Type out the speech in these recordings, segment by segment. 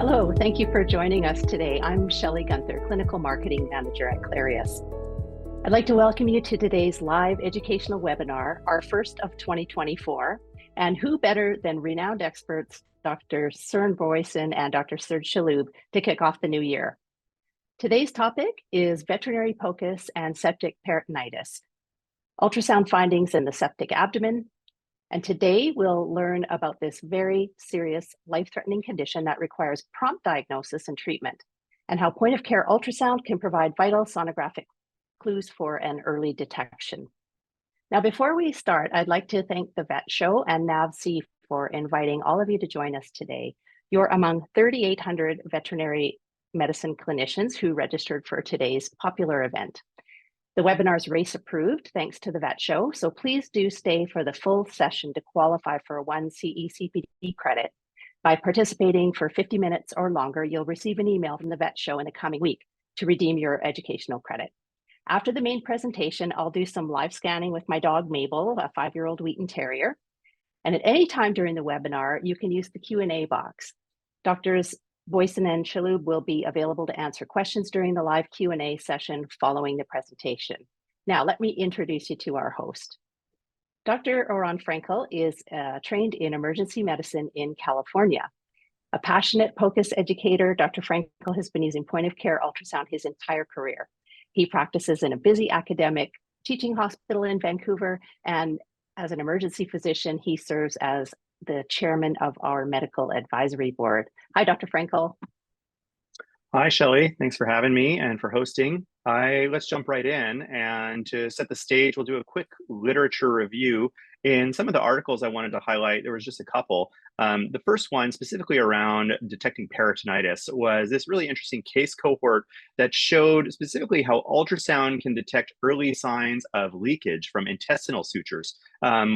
Hello, thank you for joining us today. I'm Shelley Gunther, Clinical Marketing Manager at Clarius. I'd like to welcome you to today's live educational webinar, our first of 2024. And who better than renowned experts, Dr. Søren Boysen and Dr. Serge Chalhoub, to kick off the new year. Today's topic is veterinary POCUS and septic peritonitis, ultrasound findings in the septic abdomen. And today we'll learn about this very serious, life-threatening condition that requires prompt diagnosis and treatment, and how point-of-care ultrasound can provide vital sonographic clues for an early detection. Now, before we start, I'd like to thank the Vet Show and NAVC for inviting all of you to join us today. You're among 3,800 veterinary medicine clinicians who registered for today's popular event. The webinar is race approved thanks to the Vet Show, so please do stay for the full session to qualify for one CE-CPD credit. By participating for 50 minutes or longer, you'll receive an email from the Vet Show in the coming week to redeem your educational credit. After the main presentation, I'll do some live scanning with my dog Mabel, a 5-year-old Wheaten Terrier. And at any time during the webinar, you can use the Q&A box. Doctors Boysen and Chalhoub will be available to answer questions during the live Q&A session following the presentation. Now, let me introduce you to our host. Dr. Oran Frankel is trained in emergency medicine in California. A passionate POCUS educator, Dr. Frankel has been using point-of-care ultrasound his entire career. He practices in a busy academic teaching hospital in Vancouver, and as an emergency physician, he serves as the chairman of our medical advisory board. Hi, Dr. Frankel. Hi, Shelley. Thanks for having me and for hosting. Let's jump right in, and to set the stage, we'll do a quick literature review. In some of the articles I wanted to highlight, there was just a couple. The first one, specifically around detecting peritonitis, was this really interesting case cohort that showed specifically how ultrasound can detect early signs of leakage from intestinal sutures,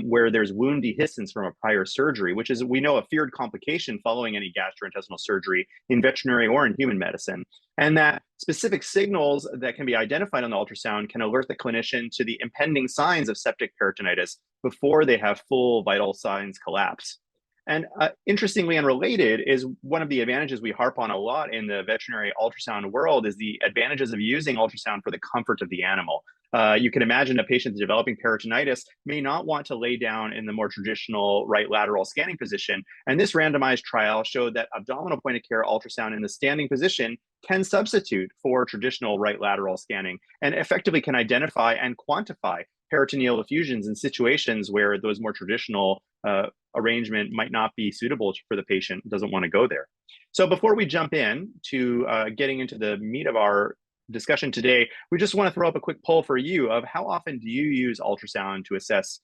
where there's wound dehiscence from a prior surgery, which is, we know, a feared complication following any gastrointestinal surgery in veterinary or in human medicine. And that specific signals that can be identified on the ultrasound can alert the clinician to the impending signs of septic peritonitis before they have full vital signs collapse. And interestingly and related is one of the advantages we harp on a lot in the veterinary ultrasound world is the advantages of using ultrasound for the comfort of the animal. You can imagine a patient developing peritonitis may not want to lay down in the more traditional right lateral scanning position. And this randomized trial showed that abdominal point-of-care ultrasound in the standing position can substitute for traditional right lateral scanning and effectively can identify and quantify peritoneal effusions in situations where those more traditional arrangement might not be suitable for the patient, doesn't want to go there. So before we jump in to getting into the meat of our discussion today, we just want to throw up a quick poll for you of how often do you use ultrasound to assess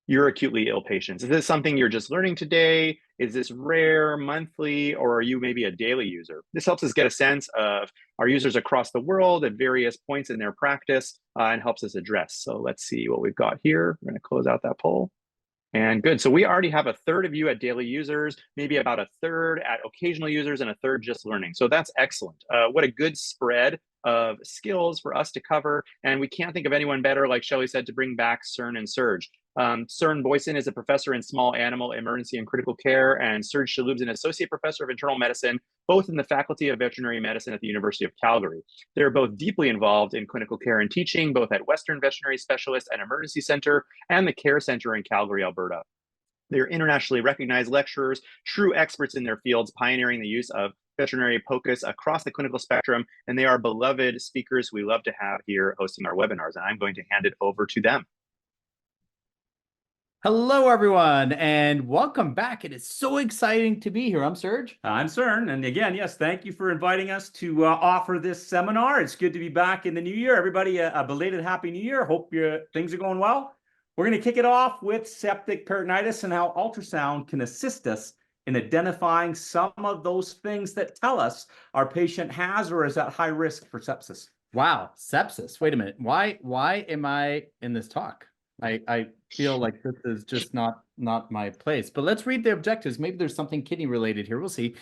your acutely ill patients? Is this something you're just learning today? Is this rare, monthly, or are you maybe a daily user? This helps us get a sense of our users across the world at various points in their practice and helps us address. So let's see what we've got here. We're going to close out that poll. And good. So we already have a third of you at daily users, maybe about a third at occasional users, and a third just learning. So that's excellent. What a good spread of skills for us to cover. And we can't think of anyone better, like Shelley said, to bring back Søren and Serge. Søren Boysen is a professor in small animal emergency and critical care, and Serge Chalhoub is an associate professor of internal medicine, both in the Faculty of Veterinary Medicine at the University of Calgary. They're both deeply involved in clinical care and teaching, both at Western Veterinary Specialist and Emergency Center and the Care Center in Calgary, Alberta. They're internationally recognized lecturers, true experts in their fields, pioneering the use of veterinary POCUS across the clinical spectrum, and they are beloved speakers we love to have here hosting our webinars, and I'm going to hand it over to them. Hello, everyone, and welcome back. It is so exciting to be here. I'm Serge. I'm Søren, and again, yes, thank you for inviting us to offer this seminar. It's good to be back in the new year. Everybody, a belated Happy New Year. Hope things are going well. We're going to kick it off with septic peritonitis and how ultrasound can assist us in identifying some of those things that tell us our patient has or is at high risk for sepsis. Wow, sepsis. Wait a minute. Why am I in this talk? I feel like this is just not my place. But let's read the objectives. Maybe there's something kidney related here. We'll see.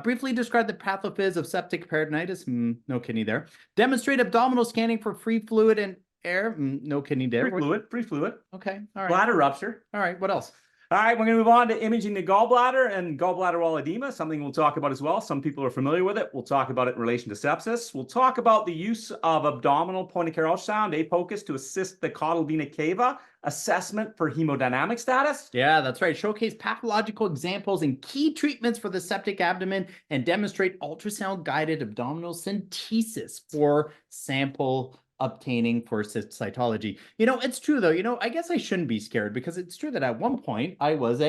Briefly describe the pathophys of septic peritonitis. No kidney there. Demonstrate abdominal scanning for free fluid and air. No kidney there. Free fluid. Okay. All right. Bladder rupture. All right. What else? All right, we're going to move on to imaging the gallbladder and gallbladder wall edema, something we'll talk about as well. Some people are familiar with it. We'll talk about it in relation to sepsis. We'll talk about the use of abdominal point-of-care ultrasound, POCUS, to assist the caudal vena cava assessment for hemodynamic status. Yeah, that's right. Showcase pathological examples and key treatments for the septic abdomen and demonstrate ultrasound-guided abdominocentesis for sample obtaining for cytology. You know, it's true though. You know, I guess I shouldn't be scared because it's true that at one point I was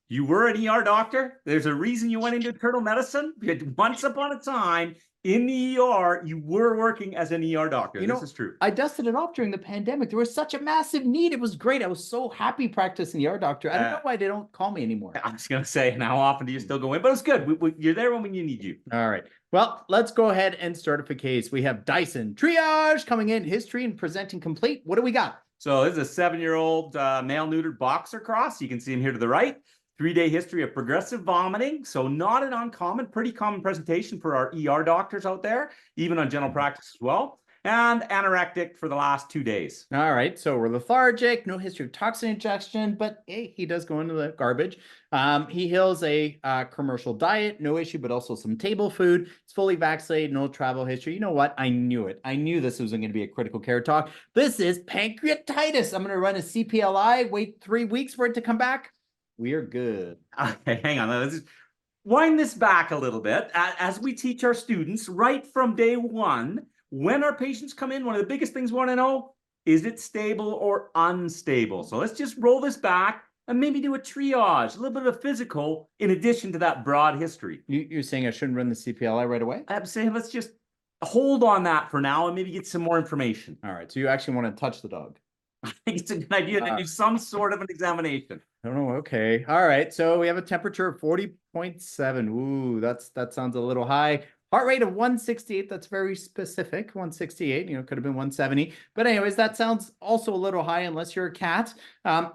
You were an ER doctor. There's a reason you went into internal medicine. Once upon a time in the ER, you were working as an ER doctor. You know, this is true. I dusted it off during the pandemic. There was such a massive need. It was great. I was so happy practicing ER doctor. I don't know why they don't call me anymore. I was going to say, and how often do you still go in? But it's good. You're there when we need you. All right. Well, let's go ahead and start up a case. We have Dyson Triage coming in, history and presenting complete. What do we got? So this is a 7-year-old male neutered boxer cross. You can see him here to the right. 3-day history of progressive vomiting. So not an uncommon, pretty common presentation for our ER doctors out there, even on general practice as well. And anorectic for the last 2 days. All right, so we're lethargic, no history of toxin ingestion, but hey, he does go into the garbage. He heals a commercial diet, no issue, but also some table food. He's fully vaccinated, no travel history. You know what? I knew it. I knew this was going to be a critical care talk. This is pancreatitis. I'm going to run a CPLI, wait 3 weeks for it to come back. We are good. Okay, hang on. Let's just wind this back a little bit. As we teach our students right from day one, when our patients come in, one of the biggest things we want to know, is it stable or unstable? So let's just roll this back and maybe do a triage, a little bit of a physical in addition to that broad history. You're saying I shouldn't run the CPLI right away? I'm saying let's just hold on that for now and maybe get some more information. All right, so you actually want to touch the dog? I think it's a good idea to do some sort of an examination. I don't know. Okay. All right. So we have a temperature of 40.7. Ooh, that sounds a little high. Heart rate of 168. That's very specific. 168. You know, could have been 170. But anyways, that sounds also a little high unless you're a cat.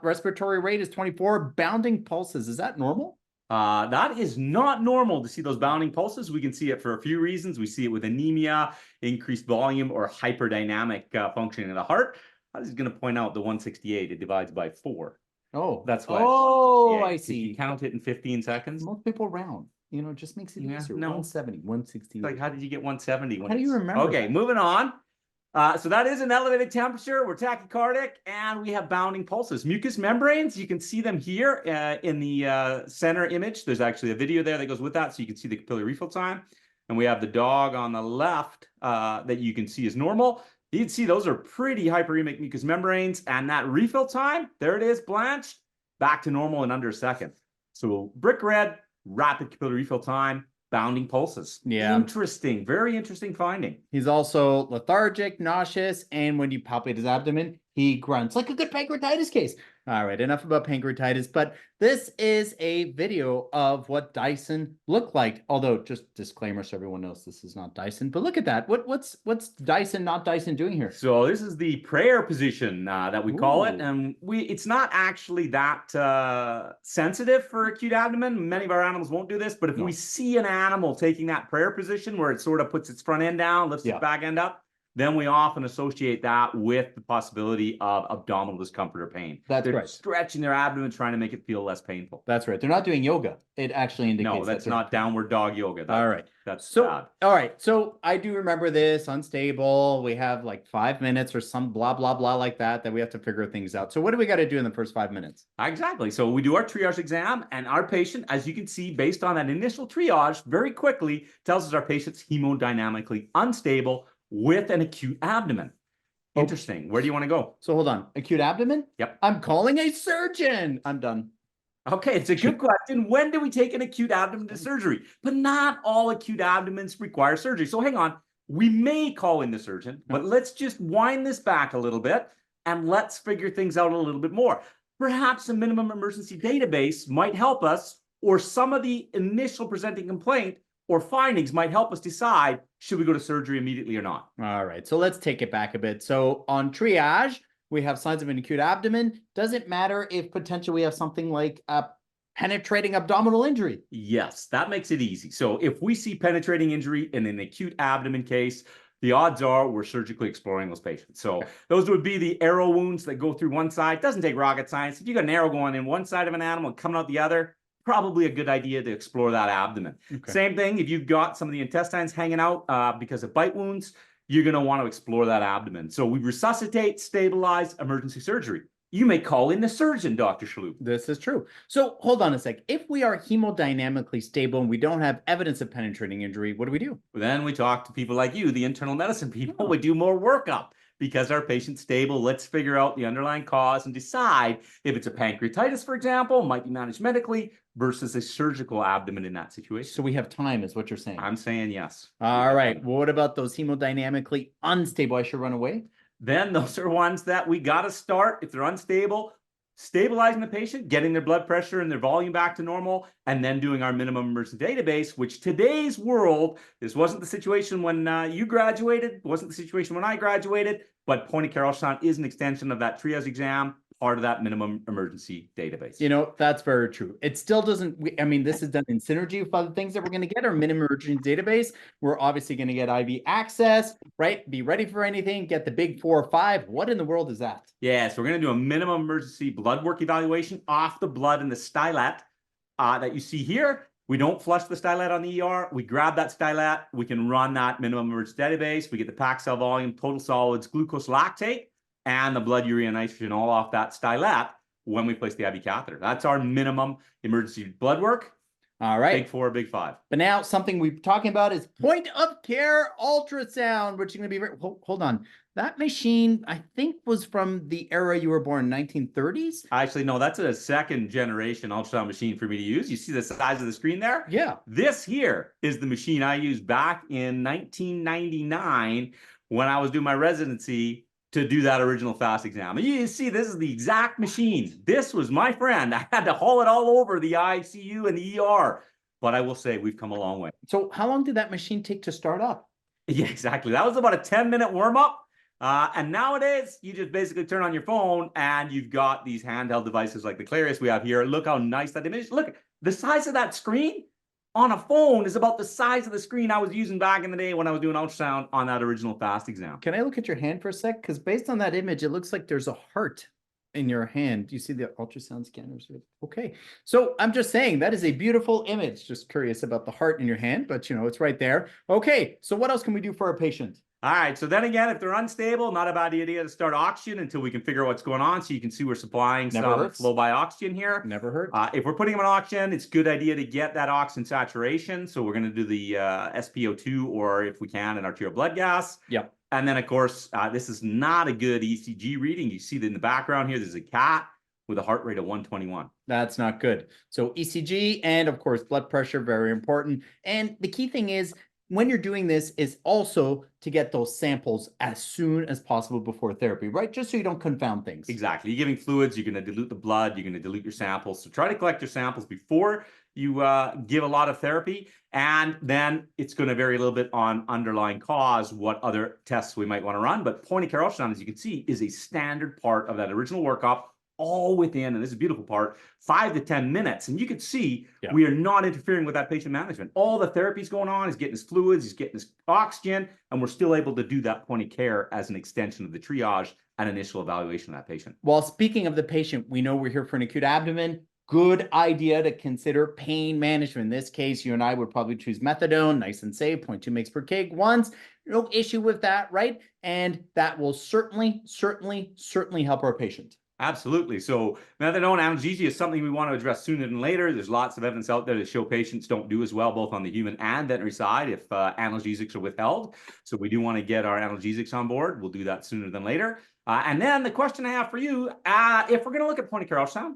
Respiratory rate is 24. Bounding pulses. Is that normal? That is not normal to see those bounding pulses. We can see it for a few reasons. We see it with anemia, increased volume, or hyperdynamic functioning of the heart. I was going to point out the 168, it divides by 4. Oh, that's why. Oh, I see. You count it in 15 seconds. Most people round, you know, it just makes it easier. No. 170, 168. Like, how did you get 170? How do you remember? Okay, that? moving on. So that is an elevated temperature. We're tachycardic, and we have bounding pulses. Mucous membranes, you can see them here in the center image. There's actually a video there that goes with that, so you can see the capillary refill time. And we have the dog on the left that you can see is normal. You can see those are pretty hyperemic mucous membranes, and that refill time, there it is, blanched, back to normal in under a second. So brick red, rapid capillary refill time, bounding pulses. Yeah. Interesting, very interesting finding. He's also lethargic, nauseous, and when you palpate his abdomen, he grunts like a good pancreatitis case. All right, enough about pancreatitis, but this is a video of what Dyson looked like. Although, just disclaimer so everyone knows this is not Dyson, but look at that. What's Dyson, not Dyson, doing here? So this is the prayer position that we call it, and it's not actually that sensitive for acute abdomen. Many of our animals won't do this, but if we see an animal taking that prayer position where it sort of puts its front end down, lifts its back end up, then we often associate that with the possibility of abdominal discomfort or pain. That's They're stretching their abdomen, trying to make it feel less painful. That's right. They're not doing yoga. It actually indicates no, that's not downward dog yoga. All right. That's bad. All right. So I do remember this, unstable. We have like 5 minutes or some blah, blah, blah like that we have to figure things out. So what do we got to do in the first 5 minutes? Exactly. So we do our triage exam, and our patient, as you can see, based on that initial triage, very quickly tells us our patient's hemodynamically unstable with an acute abdomen. Interesting. Where do you want to go? So hold on. Acute abdomen? Yep. I'm calling a surgeon. I'm done. Okay, it's a good question. When do we take an acute abdomen to surgery? But not all acute abdomens require surgery. So hang on. We may call in the surgeon, but let's just wind this back a little bit and let's figure things out a little bit more. Perhaps a minimum emergency database might help us, or some of the initial presenting complaint or findings might help us decide, should we go to surgery immediately or not? All right, so let's take it back a bit. So on triage, we have signs of an acute abdomen. Does it matter if potentially we have something like a penetrating abdominal injury? Yes, that makes it easy. So if we see penetrating injury in an acute abdomen case, the odds are we're surgically exploring those patients. So those would be the arrow wounds that go through one side. Doesn't take rocket science. If you got an arrow going in one side of an animal and coming out the other, probably a good idea to explore that abdomen. Okay. Same thing, if you've got some of the intestines hanging out because of bite wounds, you're going to want to explore that abdomen. So we resuscitate, stabilize, emergency surgery. You may call in the surgeon, Dr. Chalhoub. This is true. So hold on a sec. If we are hemodynamically stable and we don't have evidence of penetrating injury, what do we do? Then we talk to people like you, the internal medicine people. We do more workup. Because our patient's stable, let's figure out the underlying cause and decide if it's a pancreatitis, for example, might be managed medically versus a surgical abdomen in that situation. So we have time is what you're saying. I'm saying yes. All right. Well, what about those hemodynamically unstable? I should run away. Then those are ones that we got to start if they're unstable, stabilizing the patient, getting their blood pressure and their volume back to normal, and then doing our minimum emergency database, which today's world, this wasn't the situation when you graduated, wasn't the situation when I graduated, but point of care ultrasound is an extension of that triage exam, part of that minimum emergency database. You know, that's very true. It still doesn't, I mean, this is done in synergy with other things that we're going to get our minimum emergency database. We're obviously going to get IV access, right? Be ready for anything, get the big 4 or 5. What in the world is that? Yeah, so we're going to do a minimum emergency blood work evaluation off the blood in the stylet that you see here. We don't flush the stylet on the ER. We grab that stylet. We can run that minimum emergency database. We get the packed cell volume, total solids, glucose lactate, and the blood, urea, and nitrogen all off that stylet when we place the IV catheter. That's our minimum emergency blood work. All right. Big 4, big 5. But now something we're talking about is point of care ultrasound, which is going to be, hold on. That machine, I think, was from the era you were born, 1930s? Actually, no, that's a second generation ultrasound machine for me to use. You see the size of the screen there? Yeah. This here is the machine I used back in 1999 when I was doing my residency to do that original FAST exam. And you see, this is the exact machine. This was my friend. I had to haul it all over the ICU and the ER. But I will say we've come a long way. So how long did that machine take to start up? Yeah, exactly. That was about a 10-minute warm-up. And nowadays, you just basically turn on your phone and you've got these handheld devices like the Clarius we have here. Look how nice that image. Look, the size of that screen on a phone is about the size of the screen I was using back in the day when I was doing ultrasound on that original FAST exam. Can I look at your hand for a sec? Because based on that image, it looks like there's a heart in your hand. You see the ultrasound scanners? Okay. So I'm just saying that is a beautiful image. Just curious about the heart in your hand, but you know, it's right there. Okay. So what else can we do for our patient? All right, so then again, if they're unstable, not a bad idea to start oxygen until we can figure out what's going on. So you can see we're supplying some flow by oxygen here. Never hurt. If we're putting them on oxygen, it's a good idea to get that oxygen saturation. So we're going to do the SpO2 or if we can, an arterial blood gas. Yep. And then, of course, this is not a good ECG reading. You see that in the background here, there's a cat with a heart rate of 121. That's not good. So ECG and, of course, blood pressure, very important. And the key thing is, when you're doing this is also to get those samples as soon as possible before therapy, right? Just so you don't confound things. Exactly. You're giving fluids, you're going to dilute the blood, you're going to dilute your samples. So try to collect your samples before you give a lot of therapy. And then it's going to vary a little bit on underlying cause, what other tests we might want to run. But point of care ultrasound, as you can see, is a standard part of that original workup, all within, and this is a beautiful part, 5 to 10 minutes. And you can see we are not interfering with that patient management. All the therapy's going on, he's getting his fluids, he's getting his oxygen, and we're still able to do that point of care as an extension of the triage and initial evaluation of that patient. Well, speaking of the patient, we know we're here for an acute abdomen. Good idea to consider pain management. In this case, you and I would probably choose methadone, nice and safe, 0.2 mg per kg once. No issue with that, right? And that will certainly help our patient. Absolutely. So methadone analgesia is something we want to address sooner than later. There's lots of evidence out there to show patients don't do as well, both on the human and veterinary side, if analgesics are withheld. So we do want to get our analgesics on board. We'll do that sooner than later. And then the question I have for you, if we're going to look at point of care ultrasound,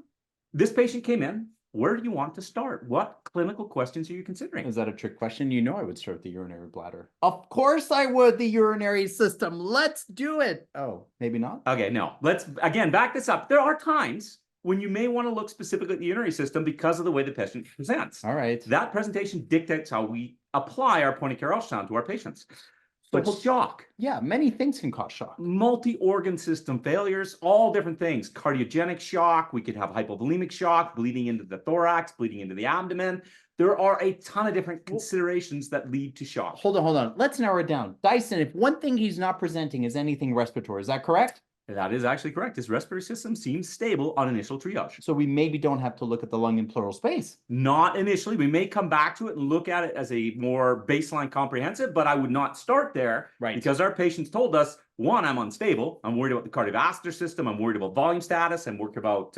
this patient came in. Where do you want to start? What clinical questions are you considering? Is that a trick question? You know I would start with the urinary bladder. Of course I would, the urinary system. Let's do it. Oh, maybe not? Okay, no. Let's, again, back this up. There are times when you may want to look specifically at the urinary system because of the way the patient presents. All right. That presentation dictates how we apply our point of care ultrasound to our patients. but So- shock. Yeah, many things can cause shock. Multi-organ system failures, all different things. Cardiogenic shock, we could have hypovolemic shock, bleeding into the thorax, bleeding into the abdomen. There are a ton of different considerations that lead to shock. Hold on. Let's narrow it down. Dyson, if one thing he's not presenting is anything respiratory, is that correct? That is actually correct. His respiratory system seems stable on initial triage. So we maybe don't have to look at the lung in pleural space. Not initially. We may come back to it and look at it as a more baseline comprehensive, but I would not start there. Right. Because our patients told us, one, I'm unstable. I'm worried about the cardiovascular system. I'm worried about volume status. I'm worried about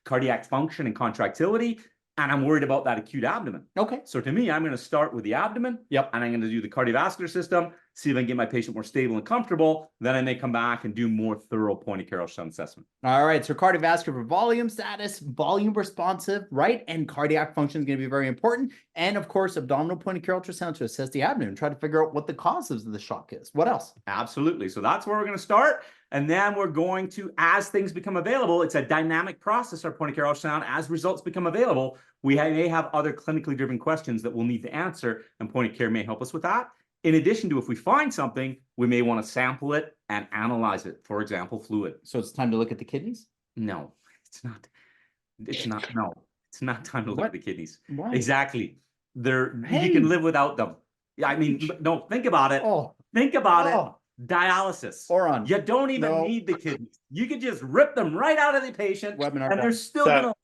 cardiac function and contractility. And I'm worried about that acute abdomen. Okay. So to me, I'm going to start with the abdomen. Yep. And I'm going to do the cardiovascular system, see if I can get my patient more stable and comfortable. Then I may come back and do more thorough point-of-care ultrasound assessment. All right. So cardiovascular for volume status, volume responsive, right? And cardiac function is going to be very important. And of course, abdominal point-of-care ultrasound to assess the abdomen, try to figure out what the causes of the shock is. What else? Absolutely. So that's where we're going to start. And then we're going to, as things become available, it's a dynamic process, our point-of-care ultrasound. As results become available, we may have other clinically driven questions that we'll need to answer, and point-of-care may help us with that. In addition to, if we find something, we may want to sample it and analyze it. For example, fluid. So it's time to look at the kidneys? No, it's not. No, it's not time to look at the kidneys. Why? Exactly. You Hey. can live without them. I mean, no, think about it. Oh, Think about oh. it. Dialysis. Oron. You don't even No. need the kidneys. You could just rip them right out of the patient, Webinar and they're done. still So- going to live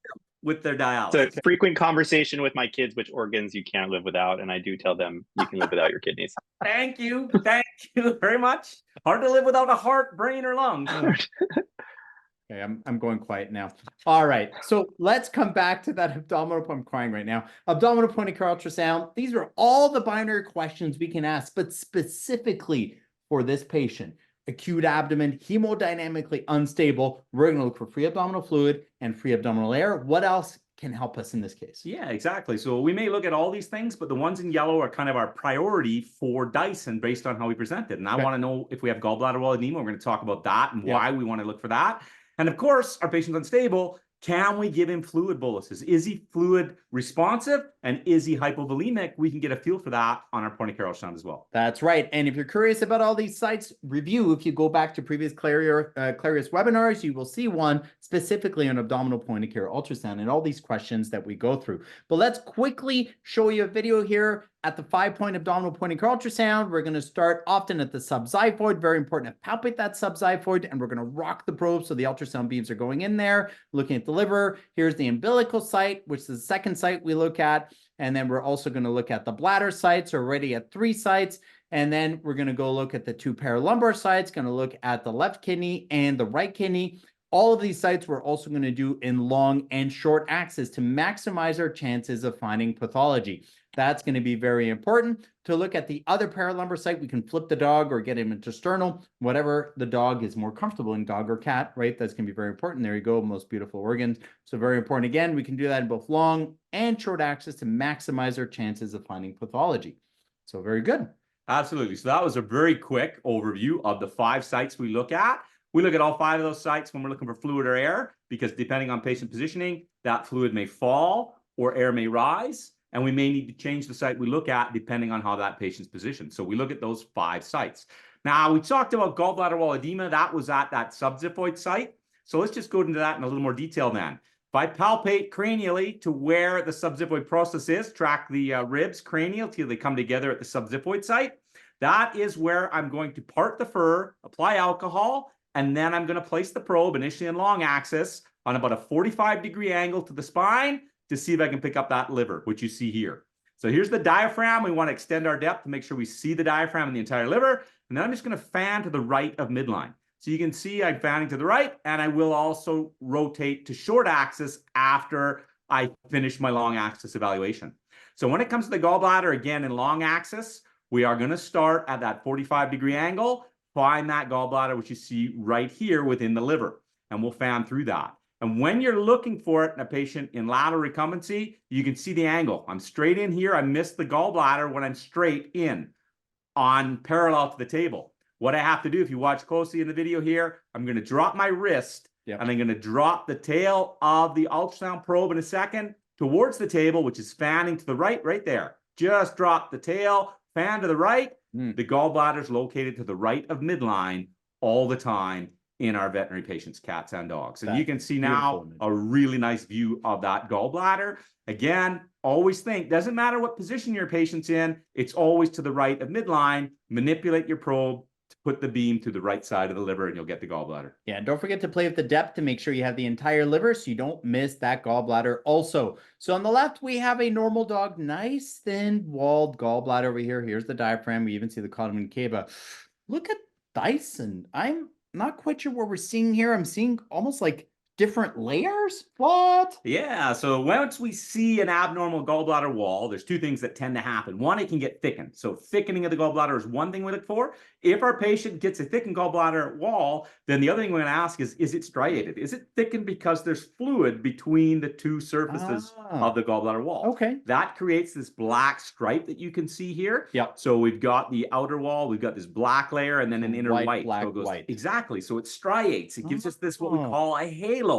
with their dialysis. It's a frequent conversation with my kids which organs you can't live without, and I do tell them you can live without your kidneys. Thank you. Thank you very much. Hard to live without a heart, brain, or lungs. Okay, I'm going quiet now. All right, so let's come back to that abdominal. I'm crying right now. Abdominal point-of-care ultrasound. These are all the binary questions we can ask, but specifically for this patient, acute abdomen, hemodynamically unstable. We're going to look for free abdominal fluid and free abdominal air. What else can help us in this case? Yeah, exactly. So we may look at all these things, but the ones in yellow are kind of our priority for Dyson based on how we present it. And I Okay. want to know if we have gallbladder wall edema. We're going to talk about that and Yep. why we want to look for that. And of course, our patient's unstable. Can we give him fluid boluses? Is he fluid responsive and is he hypovolemic? We can get a feel for that on our point-of-care ultrasound as well. That's right. And if you're curious about all these sites, review. If you go back to previous Clarius webinars, you will see one specifically on abdominal point-of-care ultrasound and all these questions that we go through. But let's quickly show you a video here at the 5-point abdominal point-of-care ultrasound. We're going to start often at the subxiphoid. Very important to palpate that subxiphoid, and we're going to rock the probe so the ultrasound beams are going in there, looking at the liver. Here's the umbilical site, which is the second site we look at. And then we're also going to look at the bladder sites. We're already at 3 sites. And then we're going to go look at the 2 paralumbar sites, going to look at the left kidney and the right kidney. All of these sites we're also going to do in long and short axis to maximize our chances of finding pathology. That's going to be very important. To look at the other paralumbar site, we can flip the dog or get him into sternal, whatever the dog is more comfortable in, dog or cat, right? That's going to be very important. There you go, most beautiful organs. So very important. Again, we can do that in both long and short axis to maximize our chances of finding pathology. So very good. Absolutely. So that was a very quick overview of the 5 sites we look at. We look at all 5 of those sites when we're looking for fluid or air, because depending on patient positioning, that fluid may fall or air may rise. And we may need to change the site we look at depending on how that patient's positioned. So we look at those 5 sites. Now, we talked about gallbladder wall edema. That was at that subxiphoid site. So let's just go into that in a little more detail then. If I palpate cranially to where the subxiphoid process is, track the ribs cranial till they come together at the subxiphoid site, that is where I'm going to part the fur, apply alcohol, and then I'm going to place the probe initially in long axis on about a 45-degree angle to the spine to see if I can pick up that liver, which you see here. So here's the diaphragm. We want to extend our depth to make sure we see the diaphragm and the entire liver. And then I'm just going to fan to the right of midline. So you can see I'm fanning to the right, and I will also rotate to short axis after I finish my long axis evaluation. So when it comes to the gallbladder, again, in long axis, we are going to start at that 45-degree angle, find that gallbladder, which you see right here within the liver, and we'll fan through that. And when you're looking for it in a patient in lateral recumbency, you can see the angle. I'm straight in here. I missed the gallbladder when I'm straight in on parallel to the table. What I have to do, if you watch closely in the video here, I'm going to drop my wrist, and I'm going to drop the tail of the ultrasound probe in a second towards the table, which is fanning to the right there. Just drop the tail, pan to the right, the gallbladder is located to the right of midline all the time in our veterinary patients, cats and dogs. And you can see now a really nice view of that gallbladder. Again, always think, doesn't matter what position your patient's in, it's always to the right of midline. Manipulate your probe to put the beam to the right side of the liver and you'll get the gallbladder. Yeah, and don't forget to play with the depth to make sure you have the entire liver so you don't miss that gallbladder also. So on the left, we have a normal dog, nice thin walled gallbladder over here. Here's the diaphragm. We even see the caudal and cava. Look at Dyson. I'm not quite sure what we're seeing here. I'm seeing almost like different layers? What? Yeah, so once we see an abnormal gallbladder wall, there's two things that tend to happen. One, it can get thickened. So thickening of the gallbladder is one thing we look for. If our patient gets a thickened gallbladder wall, then the other thing we're going to ask is it striated? Is it thickened because there's fluid between the two surfaces of the gallbladder wall? Okay. That creates this black stripe that you can see here. Yep. So we've got the outer wall, we've got this black layer, and then an inner white. Black, so it goes, white. Exactly. So it striates. It gives us this, what we call a halo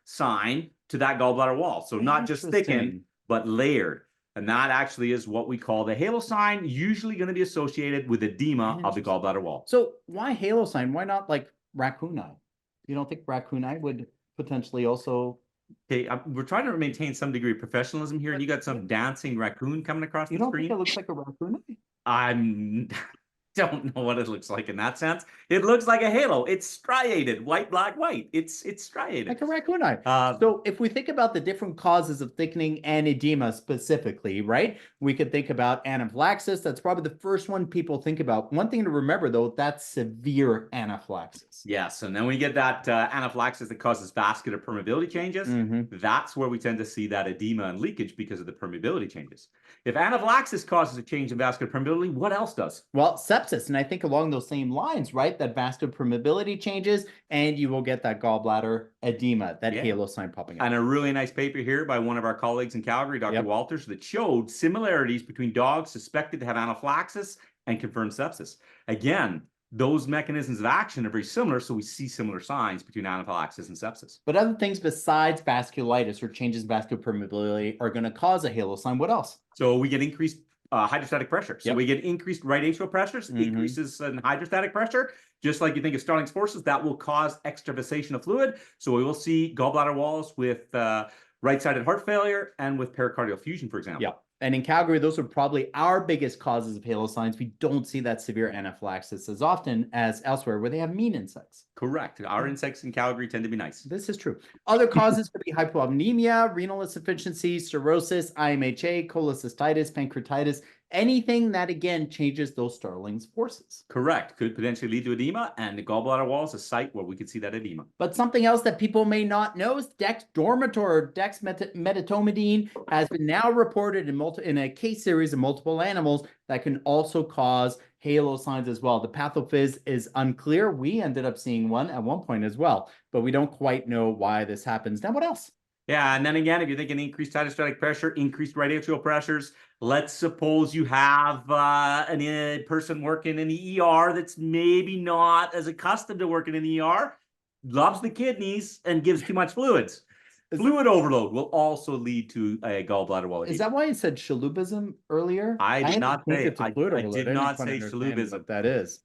sign to that gallbladder wall. So not just thickened, but layered. And that actually is what we call the halo sign, usually going to be associated with edema of the gallbladder wall. So why halo sign? Why not like raccoon eye? You don't think raccoon eye would potentially also... Okay, we're trying to maintain some degree of professionalism here, and you got some dancing raccoon coming across the screen. You don't think it looks like a raccoon eye? I don't know what it looks like in that sense. It looks like a halo. It's striated, white, black, white. It's striated. Like a raccoon eye. So if we think about the different causes of thickening and edema specifically, right? We could think about anaphylaxis. That's probably the first one people think about. One thing to remember, though, that's severe anaphylaxis. Yes, and then we get that anaphylaxis that causes vascular permeability changes. That's where we tend to see that edema and leakage because of the permeability changes. If anaphylaxis causes a change in vascular permeability, what else does? Well, sepsis, and I think along those same lines, right? That vascular permeability changes, and you will get that gallbladder edema, that halo sign popping up. And a really nice paper here by one of our colleagues in Calgary, Dr. Walters, that showed similarities between dogs suspected to have anaphylaxis and confirmed sepsis. Again, those mechanisms of action are very similar, so we see similar signs between anaphylaxis and sepsis. But other things besides vasculitis or changes in vascular permeability are going to cause a halo sign. What else? So we get increased hydrostatic pressure. So we get increased right atrial pressures, increases in hydrostatic pressure. Just like you think of Starling's forces, that will cause extravasation of fluid. So we will see gallbladder walls with right-sided heart failure and with pericardial fusion, for example. Yeah. And in Calgary, those are probably our biggest causes of halo signs. We don't see that severe anaphylaxis as often as elsewhere where they have mean insects. Correct. Our insects in Calgary tend to be nice. This is true. Other causes could be hypoammonemia, renal insufficiency, cirrhosis, IMHA, cholecystitis, pancreatitis, anything that, again, changes those Starling's forces. Correct. Could potentially lead to edema, and the gallbladder wall is a site where we could see that edema. But something else that people may not know is dexdomitor or dexmedetomidine has been now reported in a case series of multiple animals that can also cause halo signs as well. The pathophys is unclear. We ended up seeing one at one point as well, but we don't quite know why this happens. Now, what else? Yeah, and then again, if you're thinking increased hydrostatic pressure, increased right atrial pressures, let's suppose you have a person working in the ER that's maybe not as accustomed to working in the ER, loves the kidneys and gives too much fluids. Fluid overload will also lead to a gallbladder wall. Is that why I said Chalhoubism earlier? I did not say Chalhoubism. What that is.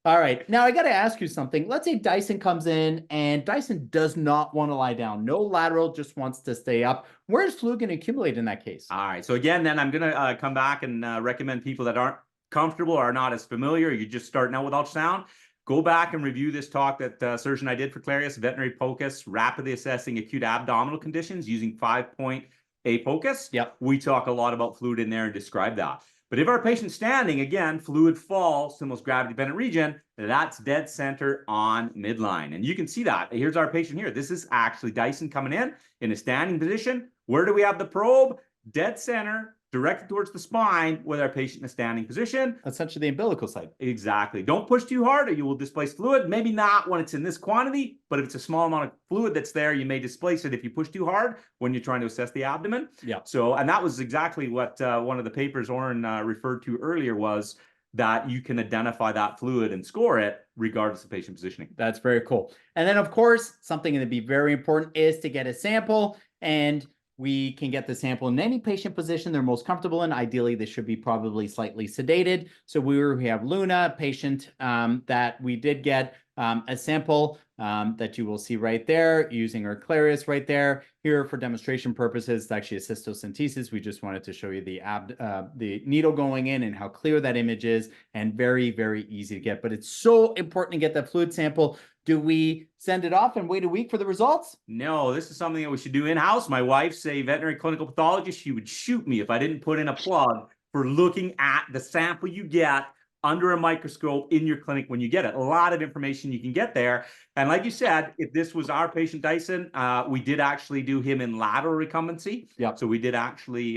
All right. Now I got to ask you something. Let's say Dyson comes in and Dyson does not want to lie down. No lateral, just wants to stay up. Where's fluid going to accumulate in that case? All right. So again, then I'm going to come back and recommend people that aren't comfortable or are not as familiar, you're just starting out with ultrasound, go back and review this talk that surgeon I did for Clarius, Veterinary POCUS, rapidly assessing acute abdominal conditions using 5-point POCUS. Yep. We talk a lot about fluid in there and describe that. But if our patient's standing, again, fluid falls to the most gravity-dependent region, that's dead center on midline. And you can see that. Here's our patient here. This is actually Dyson coming in a standing position. Where do we have the probe? Dead center, directed towards the spine with our patient in a standing position. Essentially the umbilical site. Exactly. Don't push too hard or you will displace fluid. Maybe not when it's in this quantity, but if it's a small amount of fluid that's there, you may displace it if you push too hard when you're trying to assess the abdomen. Yeah. So, and that was exactly what one of the papers Oren referred to earlier was that you can identify that fluid and score it regardless of patient positioning. That's very cool. And then, of course, something that would be very important is to get a sample. And We can get the sample in any patient position they're most comfortable in. Ideally, they should be probably slightly sedated. So we have Luna, a patient that we did get a sample that you will see right there using our Clarius right there. Here for demonstration purposes, it's actually a cystocentesis. We just wanted to show you the needle going in and how clear that image is, and very, very easy to get. But it's so important to get that fluid sample. Do we send it off and wait a week for the results? No, this is something that we should do in-house. My wife's a veterinary clinical pathologist. She would shoot me if I didn't put in a plug for looking at the sample you get under a microscope in your clinic when you get it. A lot of information you can get there. And like you said, if this was our patient Dyson, we did actually do him in lateral recumbency. Yep. So we did actually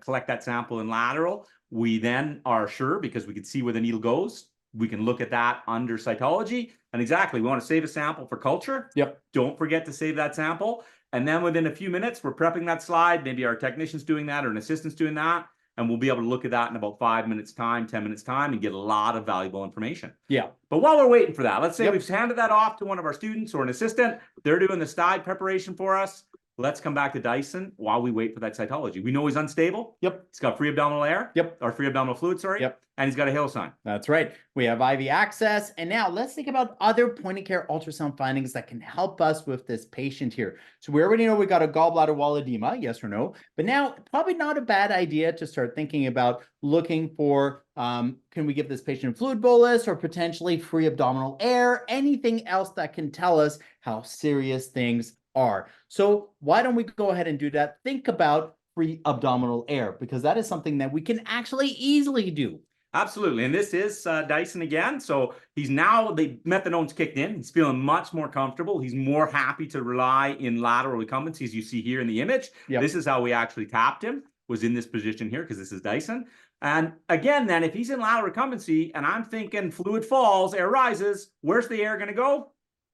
collect that sample in lateral. We then are sure, because we can see where the needle goes, we can look at that under cytology. And exactly, we want to save a sample for culture. Yep. Don't forget to save that sample. And then within a few minutes, we're prepping that slide. Maybe our technician's doing that or an assistant's doing that. And we'll be able to look at that in about 5 minutes time, 10 minutes time, and get a lot of valuable information. Yeah. But while we're waiting for that, let's say we've handed that off to one of our students or an assistant. They're doing the slide preparation for us. Let's come back to Dyson while we wait for that cytology. We know he's unstable. Yep. He's got free abdominal air. Yep. Or free abdominal fluid, sorry. Yep. And he's got a Hale sign. That's right. We have IV access. And now let's think about other point-of-care ultrasound findings that can help us with this patient here. So we already know we got a gallbladder wall edema, yes or no? But now probably not a bad idea to start thinking about looking for, can we give this patient a fluid bolus or potentially free abdominal air? Anything else that can tell us how serious things are. So why don't we go ahead and do that? Think about free abdominal air, because that is something that we can actually easily do. Absolutely. And this is Dyson again. So he's now, the methanone's kicked in. He's feeling much more comfortable. He's more happy to rely in lateral recumbency, as you see here in the image. Yep. This is how we actually tapped him, was in this position here, because this is Dyson. And again, then if he's in lateral recumbency and I'm thinking fluid falls, air rises, where's the air going to go?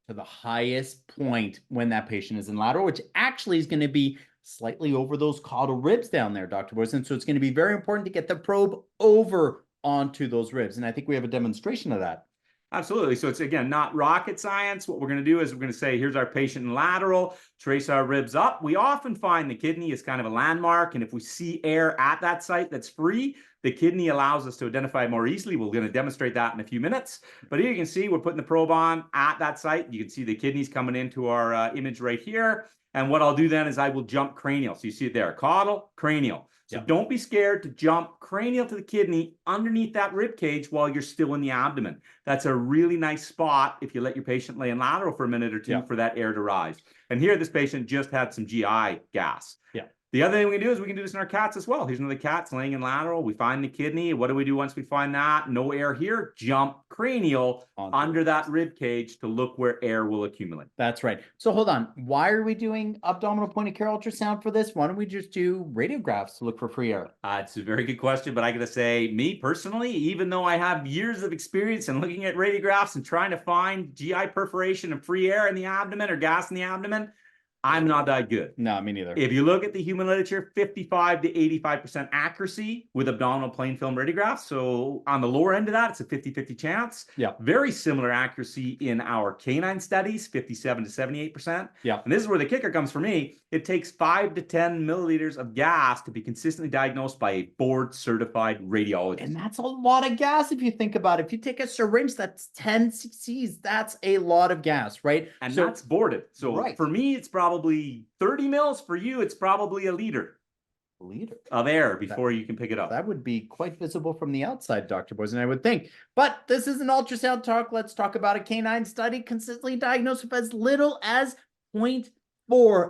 To the highest point when that patient is in lateral, which actually is going to be slightly over those caudal ribs down there, Dr. Boysen. So it's going to be very important to get the probe over onto those ribs. And I think we have a demonstration of that. Absolutely. So it's, again, not rocket science. What we're going to do is we're going to say, here's our patient in lateral, trace our ribs up. We often find the kidney is kind of a landmark. And if we see air at that site that's free, the kidney allows us to identify more easily. We're going to demonstrate that in a few minutes. But here you can see we're putting the probe on at that site. You can see the kidneys coming into our image right here. And what I'll do then is I will jump cranial. So you see it there, caudal, cranial. So don't be scared to jump cranial to the kidney underneath that rib cage while you're still in the abdomen. That's a really nice spot if you let your patient lay in lateral for a minute or two for that air to rise. And here this patient just had some GI gas. Yeah. The other thing we can do is we can do this in our cats as well. Here's another cat laying in lateral. We find the kidney. What do we do once we find that? No air here. Jump cranial under that rib cage to look where air will accumulate. That's right. So hold on. Why are we doing abdominal point-of-care ultrasound for this? Why don't we just do radiographs to look for free air? It's a very good question, but I got to say, me personally, even though I have years of experience in looking at radiographs and trying to find GI perforation and free air in the abdomen or gas in the abdomen, I'm not that good. No, me neither. If you look at the human literature, 55 to 85% accuracy with abdominal plain film radiographs. So on the lower end of that, it's a 50-50 chance. Yeah. Very similar accuracy in our canine studies, 57 to 78%. Yeah. And this is where the kicker comes for me. It takes 5 to 10 milliliters of gas to be consistently diagnosed by a board-certified radiologist. And that's a lot of gas if you think about it. If you take a syringe that's 10 cc's, that's a lot of gas, right? And that's boarded. So for me, it's probably 30 mils. For you, it's probably a liter of air before you can pick it up. That would be quite visible from the outside, Dr. Boysen, I would think. But this is an ultrasound talk. Let's talk about a canine study consistently diagnosed with as little as 0.4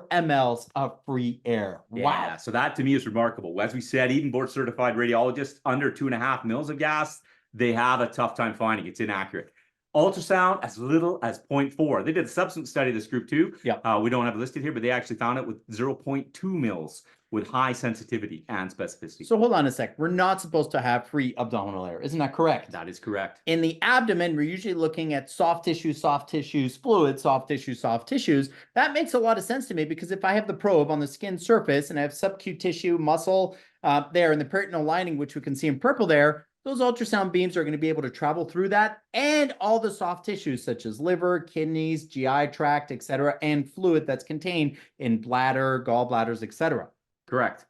mLs of free air. Wow. Yeah, so that to me is remarkable. As we said, even board certified radiologists under 2.5 mils of gas, they have a tough time finding. It's inaccurate. Ultrasound as little as 0.4. They did a subsequent study of this group too. Yeah. We don't have it listed here, but they actually found it with 0.2 mils with high sensitivity and specificity. So hold on a sec. We're not supposed to have free abdominal air. Isn't that correct? That is correct. In the abdomen, we're usually looking at soft tissues, fluid, soft tissues. That makes a lot of sense to me, because if I have the probe on the skin surface and I have subcutaneous tissue, muscle there in the peritoneal lining, which we can see in purple there, those ultrasound beams are going to be able to travel through that and all the soft tissues such as liver, kidneys, GI tract, etc., and fluid that's contained in bladder, gallbladders, etc. Correct.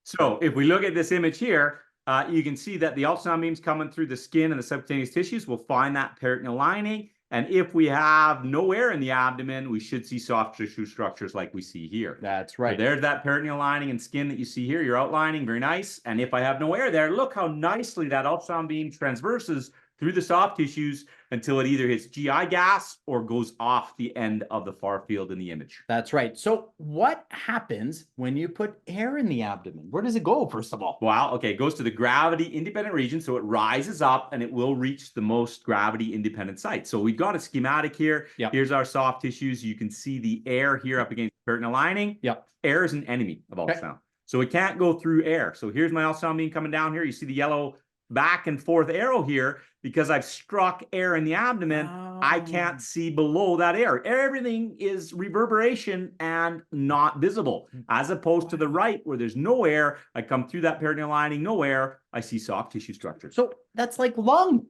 So if we look at this image here, you can see that the ultrasound beams coming through the skin and the subcutaneous tissues will find that peritoneal lining. And if we have no air in the abdomen, we should see soft tissue structures like we see here. That's right. So there's that peritoneal lining and skin that you see here. You're outlining, very nice. And if I have no air there, look how nicely that ultrasound beam transverses through the soft tissues until it either hits GI gas or goes off the end of the far field in the image. That's right. So what happens when you put air in the abdomen? Where does it go, first of all? Well, okay, it goes to the gravity independent region. So it rises up and it will reach the most gravity independent site. So we've got a schematic here. Yep. Here's our soft tissues. You can see the air here up against the peritoneal lining. Yep. Air is an enemy of ultrasound. So it can't go through air. So here's my ultrasound beam coming down here. You see the yellow back and forth arrow here. Because I've struck air in the abdomen, I can't see below that air. Everything is reverberation and not visible. As opposed to the right, where there's no air, I come through that peritoneal lining, no air, I see soft tissue structures. So that's like lung.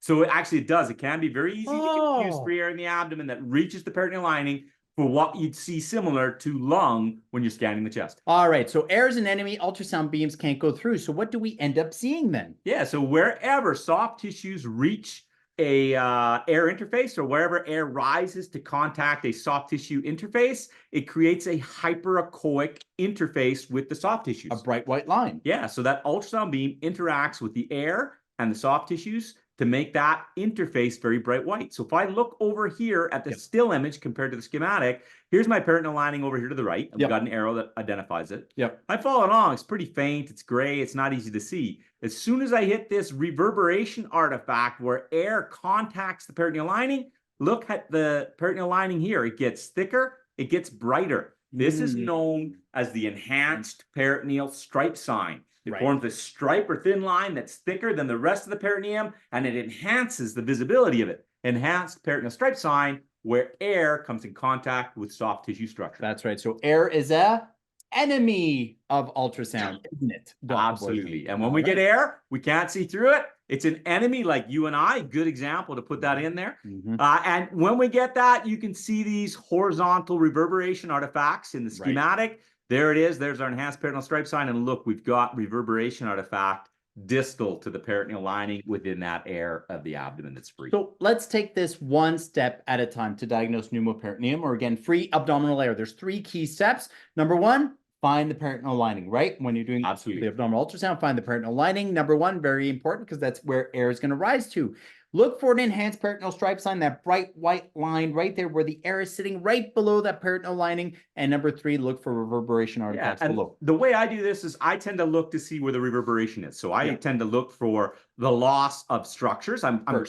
So it does. It can be very easy to confuse free air in the abdomen that reaches the peritoneal lining for what you'd see similar to lung when you're scanning the chest. All right. So air is an enemy. Ultrasound beams can't go through. So what do we end up seeing then? Yeah. So wherever soft tissues reach a air interface, or wherever air rises to contact a soft tissue interface, it creates a hyperechoic interface with the soft tissues. A bright white line. Yeah. So that ultrasound beam interacts with the air and the soft tissues to make that interface very bright white. So if I look over here at the still image compared to the schematic, here's my peritoneal lining over here to the right. I've got an arrow that identifies it. I follow along. It's pretty faint. It's gray. It's not easy to see. As soon as I hit this reverberation artifact where air contacts the peritoneal lining, look at the peritoneal lining here. It gets thicker. It gets brighter. This is known as the enhanced peritoneal stripe sign. It forms a stripe or thin line that's thicker than the rest of the peritoneum, and it enhances the visibility of it. Enhanced peritoneal stripe sign, where air comes in contact with soft tissue structure. That's right. So air is a enemy of ultrasound, isn't it? Absolutely. And when we get air, we can't see through it. It's an enemy like you and I. Good example to put that in there. And when we get that, you can see these horizontal reverberation artifacts in the schematic. There it is. There's our enhanced peritoneal stripe sign. And look, we've got reverberation artifact distal to the peritoneal lining within that air of the abdomen that's free. So let's take this one step at a time to diagnose pneumoperitoneum, or again, free abdominal air. There's 3 key steps. Number 1, find the peritoneal lining, right? When you're doing the abdominal ultrasound, find the peritoneal lining. Number 1, very important, because that's where air is going to rise to. Look for an enhanced peritoneal stripe sign, that bright white line right there where the air is sitting right below that peritoneal lining. And number 3, look for reverberation artifacts below. The way I do this is I tend to look to see where the reverberation is. So I tend to look for the loss of structures.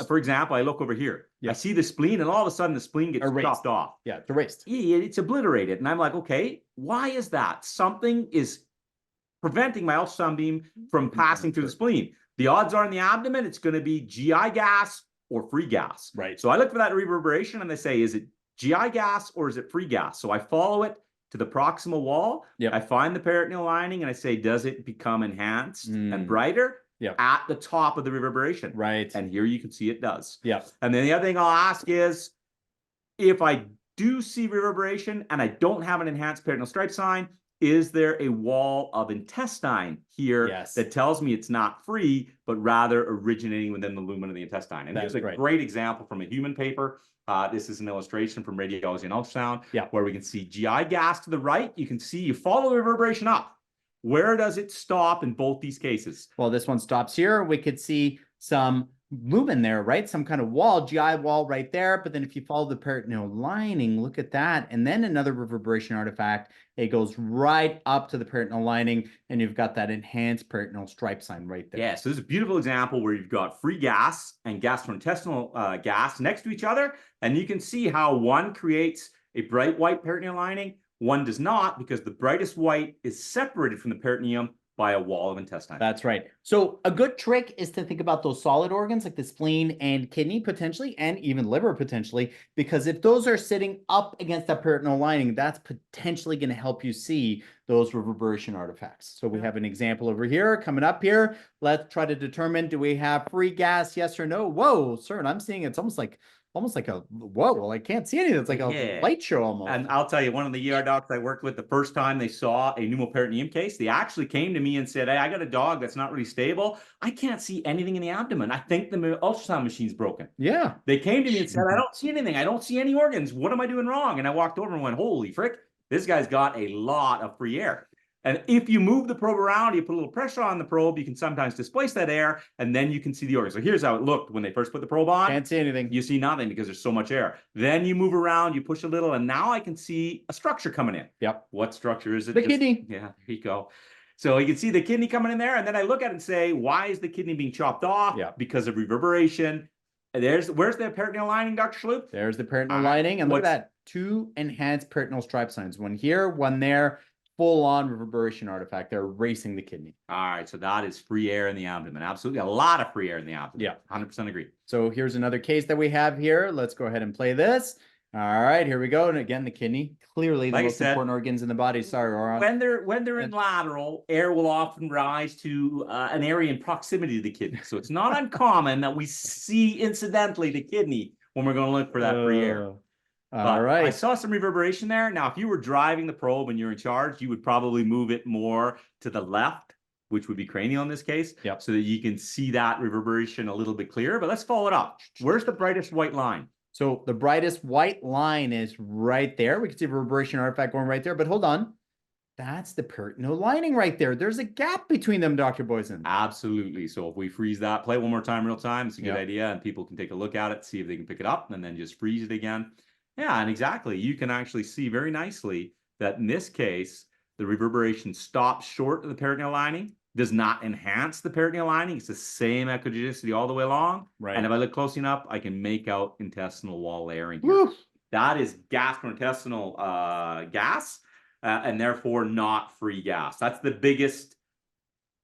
For example, I look over here. I see the spleen, and all of a sudden the spleen gets chopped off. It's erased. It's obliterated. And I'm like, okay, why is that? Something is preventing my ultrasound beam from passing through the spleen. The odds are in the abdomen, it's going to be GI gas or free gas. So I look for that reverberation and they say, is it GI gas or is it free gas? So I follow it to the proximal wall. I find the peritoneal lining and I say, does it become enhanced and brighter at the top of the reverberation? And here you can see it does. And then the other thing I'll ask is, if I do see reverberation and I don't have an enhanced peritoneal stripe sign, is there a wall of intestine here that tells me it's not free, but rather originating within the lumen of the intestine? And here's a great example from a human paper. This is an illustration from radiology and ultrasound, where we can see GI gas to the right. You can see, you follow the reverberation up. Where does it stop in both these cases? Well, this one stops here. We could see some lumen there, right? Some kind of wall, GI wall right there. But then if you follow the peritoneal lining, look at that. And then another reverberation artifact, it goes right up to the peritoneal lining, and you've got that enhanced peritoneal stripe sign right there. So this is a beautiful example where you've got free gas and gastrointestinal gas next to each other. And you can see how one creates a bright white peritoneal lining, one does not, because the brightest white is separated from the peritoneum by a wall of intestine. That's right. So a good trick is to think about those solid organs like the spleen and kidney potentially, and even liver potentially, because if those are sitting up against that peritoneal lining, that's potentially going to help you see those reverberation artifacts. So we have an example over here coming up here. Let's try to determine, do we have free gas? Yes or no? Whoa, sir, and I'm seeing it's almost like almost like a, whoa, well, I can't see anything. It's like a light show almost. And I'll tell you, one of the ER docs I worked with, the first time they saw a pneumoperitoneum case, they actually came to me and said, hey, I got a dog that's not really stable. I can't see anything in the abdomen. I think the ultrasound machine's broken. Yeah. They came to me and said, I don't see anything. I don't see any organs. What am I doing wrong? And I walked over and went, holy frick, this guy's got a lot of free air. And if you move the probe around, you put a little pressure on the probe, you can sometimes displace that air, and then you can see the organs. So here's how it looked when they first put the probe on. Can't see anything. You see nothing because there's so much air. Then you move around, you push a little, and now I can see a structure coming in. Yep. What structure is it? The kidney. Yeah, there you go. So you can see the kidney coming in there, and then I look at it and say, why is the kidney being chopped off? Yeah. Because of reverberation. Where's the peritoneal lining, Dr. Chalhoub? There's the peritoneal lining, and look at that. 2 enhanced peritoneal stripe signs. One here, one there. Full on reverberation artifact. They're racing the kidney. All right, so that is free air in the abdomen. Absolutely, a lot of free air in the abdomen. Yeah, 100% agree. So here's another case that we have here. Let's go ahead and play this. All right, here we go. And again, the kidney, clearly the most important organs in the body. Sorry, Aura. When they're in lateral, air will often rise to an area in proximity to the kidney. So it's not uncommon that we see incidentally the kidney when we're going to look for that free air. All right. I saw some reverberation there. Now, if you were driving the probe and you're in charge, you would probably move it more to the left, which would be cranial in this case, so that you can see that reverberation a little bit clearer. But let's follow it up. Where's the brightest white line? So the brightest white line is right there. We can see reverberation artifact going right there. But hold on. That's the peritoneal lining right there. There's a gap between them, Dr. Boysen. Absolutely. So if we freeze that, play it one more time real time, it's a good idea. And people can take a look at it, see if they can pick it up, and then just freeze it again. Yeah, and exactly. You can actually see very nicely that in this case, the reverberation stops short of the peritoneal lining, does not enhance the peritoneal lining. It's the same echogenicity all the way along. Right. And if I look close enough, I can make out intestinal wall layering here. Woo! That is gastrointestinal gas, and therefore not free gas. That's the biggest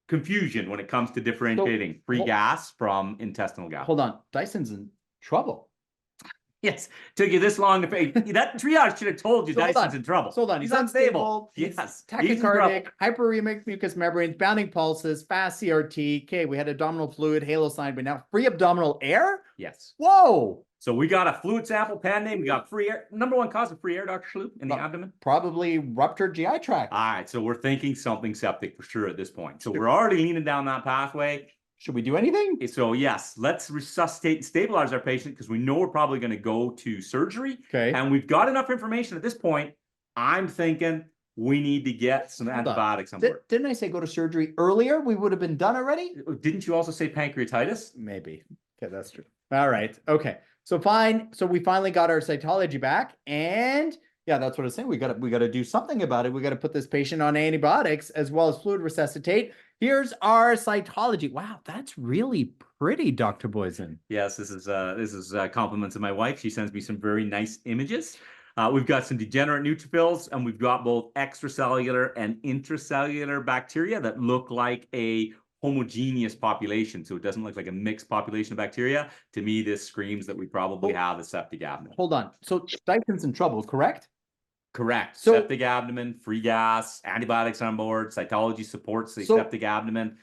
confusion when it comes to differentiating free gas from intestinal gas. Hold on. Dyson's in trouble. Yes, took you this long to pay. That triage should have told you Dyson's in trouble. Hold on, he's unstable. Yes, tachycardic, hyperemic mucous membranes, bounding pulses, fast CRT. Okay, we had abdominal fluid, halo sign, but now free abdominal air? Yes. Whoa. So we got a fluid sample pending. We got free air. Number one cause of free air, Dr. Chalhoub, in the abdomen? Probably ruptured GI tract. All right, so we're thinking something septic for sure at this point. So we're already leaning down that pathway. Should we do anything? So yes, let's resuscitate and stabilize our patient because we know we're probably going to go to surgery. Okay. And we've got enough information at this point. I'm thinking we need to get some antibiotics on board. Didn't I say go to surgery earlier? We would have been done already? Didn't you also say pancreatitis? Maybe. Okay, that's true. All right. Okay. So fine. So we finally got our cytology back, and yeah, that's what I was saying. We got to do something about it. We got to put this patient on antibiotics as well as fluid resuscitate. Here's our cytology. Wow, that's really pretty, Dr. Boysen. Yes, this is compliments of my wife. She sends me some very nice images. We've got some degenerate neutrophils, and we've got both extracellular and intracellular bacteria that look like a homogeneous population. So it doesn't look like a mixed population of bacteria. To me, this screams that we probably have a septic abdomen. Hold on. So Dyson's in trouble, correct? Correct. So, septic abdomen, free gas, antibiotics on board, cytology supports the septic abdomen.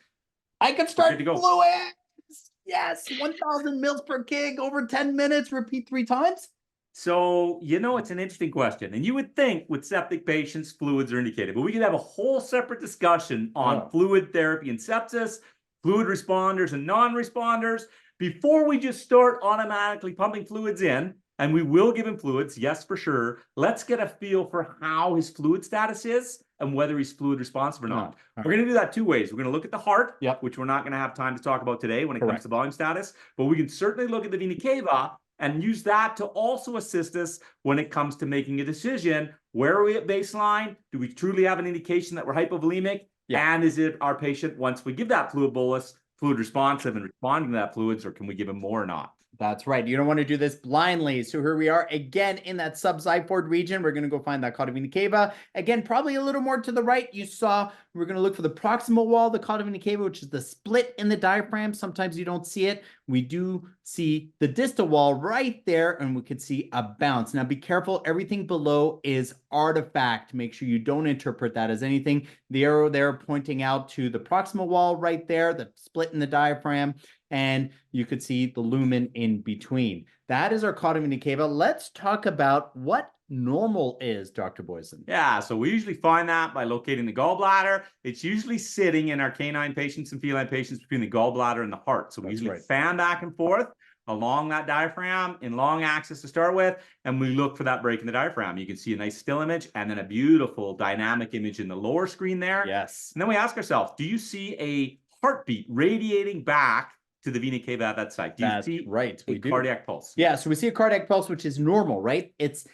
I can start fluids. Yes, 1,000 mils per kg over 10 minutes. Repeat 3 times. So, it's an interesting question. And you would think with septic patients, fluids are indicated. But we could have a whole separate discussion on fluid therapy and sepsis, fluid responders and non-responders, before we just start automatically pumping fluids in. And we will give him fluids, yes, for sure. Let's get a feel for how his fluid status is and whether he's fluid responsive or not. We're going to do that 2 ways. We're going to look at the heart, which we're not going to have time to talk about today when it comes to volume status. But we can certainly look at the vena cava and use that to also assist us when it comes to making a decision. Where are we at baseline? Do we truly have an indication that we're hypovolemic? And is it our patient, once we give that fluid bolus, fluid responsive and responding to that fluids, or can we give him more or not? That's right. You don't want to do this blindly. So here we are again in that subxiphoid region. We're going to go find that cauda vena cava. Again, probably a little more to the right. You saw we're going to look for the proximal wall, the cauda vena cava, which is the split in the diaphragm. Sometimes you don't see it. We do see the distal wall right there, and we could see a bounce. Now be careful. Everything below is artifact. Make sure you don't interpret that as anything. The arrow there pointing out to the proximal wall right there, the split in the diaphragm. and you could see the lumen in between. That is our caudal vena cava. Let's talk about what normal is, Dr. Boysen. Yeah, so we usually find that by locating the gallbladder. It's usually sitting in our canine patients and feline patients between the gallbladder and the heart. So we usually fan back and forth along that diaphragm in long axis to start with, and we look for that break in the diaphragm. You can see a nice still image and then a beautiful dynamic image in the lower screen there. Yes. And then we ask ourselves, do you see a heartbeat radiating back to the vena cava at that site? Do you see a cardiac pulse? Yeah, so we see a cardiac pulse, which is normal, right? It's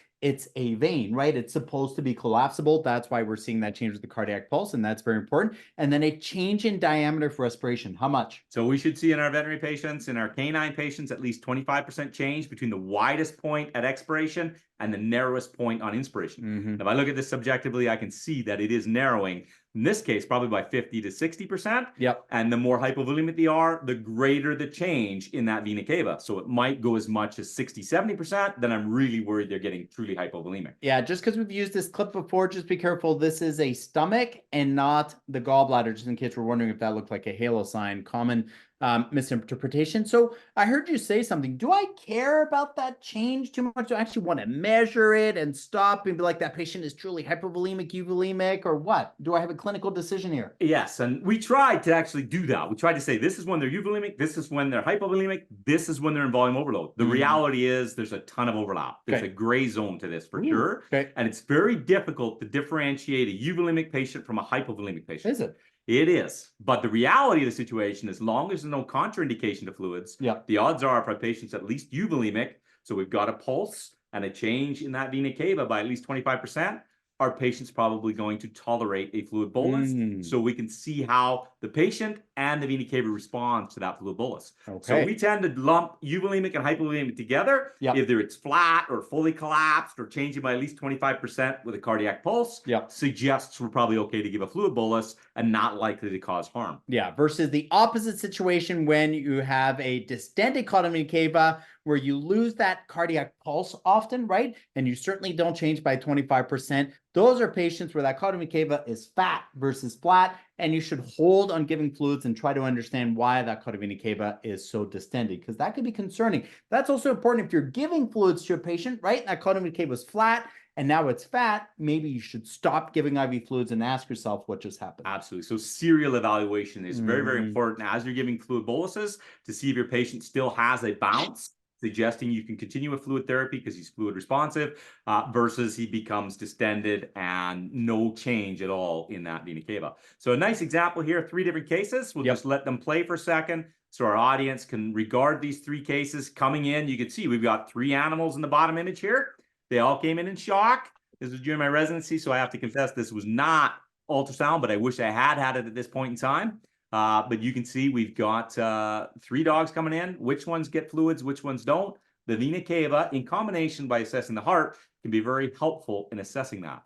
a vein, right? It's supposed to be collapsible. That's why we're seeing that change with the cardiac pulse, and that's very important. And then a change in diameter for respiration. How much? So we should see in our veterinary patients, in our canine patients, at least 25% change between the widest point at expiration and the narrowest point on inspiration. And if I look at this subjectively, I can see that it is narrowing. In this case, probably by 50 to 60%. Yep. And the more hypovolemic they are, the greater the change in that vena cava. So it might go as much as 60, 70%. Then I'm really worried they're getting truly hypovolemic. Yeah, just because we've used this clip before, just be careful. This is a stomach and not the gallbladder, just in case we're wondering if that looked like a halo sign. Common misinterpretation. So I heard you say something. Do I care about that change too much? Do I actually want to measure it and stop and be like, that patient is truly hypovolemic, euvolemic, or what? Do I have a clinical decision here? Yes, and we tried to actually do that. We tried to say, this is when they're euvolemic, this is when they're hypovolemic, this is when they're in volume overload. The reality is there's a ton of overlap. There's a gray zone to this for sure. And it's very difficult to differentiate a euvolemic patient from a hypovolemic patient. Is it? It is. But the reality of the situation, as long as there's no contraindication to fluids, the odds are for patients at least euvolemic, so we've got a pulse and a change in that vena cava by at least 25%, our patient's probably going to tolerate a fluid bolus. So we can see how the patient and the vena cava responds to that fluid bolus. So we tend to lump euvolemic and hypovolemic together. Either it's flat or fully collapsed or changing by at least 25% with a cardiac pulse. Suggests we're probably okay to give a fluid bolus and not likely to cause harm. Yeah, versus the opposite situation when you have a distended caudal vena cava, where you lose that cardiac pulse often, right? And you certainly don't change by 25%. Those are patients where that caudal vena cava is fat versus flat, and you should hold on giving fluids and try to understand why that caudal vena cava is so distended, because that could be concerning. That's also important if you're giving fluids to a patient, right? And that caudal vena cava is flat, and now it's fat, maybe you should stop giving IV fluids and ask yourself what just happened. Absolutely. So serial evaluation is very, very important as you're giving fluid boluses to see if your patient still has a bounce, suggesting you can continue with fluid therapy because he's fluid responsive, versus he becomes distended and no change at all in that vena cava. So a nice example here, 3 different cases. We'll just let them play for a second so our audience can regard these 3 cases coming in. You can see we've got 3 animals in the bottom image here. They all came in shock. This was during my residency, so I have to confess this was not ultrasound, but I wish I had it at this point in time. But you can see we've got 3 dogs coming in. Which ones get fluids, which ones don't? The vena cava, in combination by assessing the heart, can be very helpful in assessing that.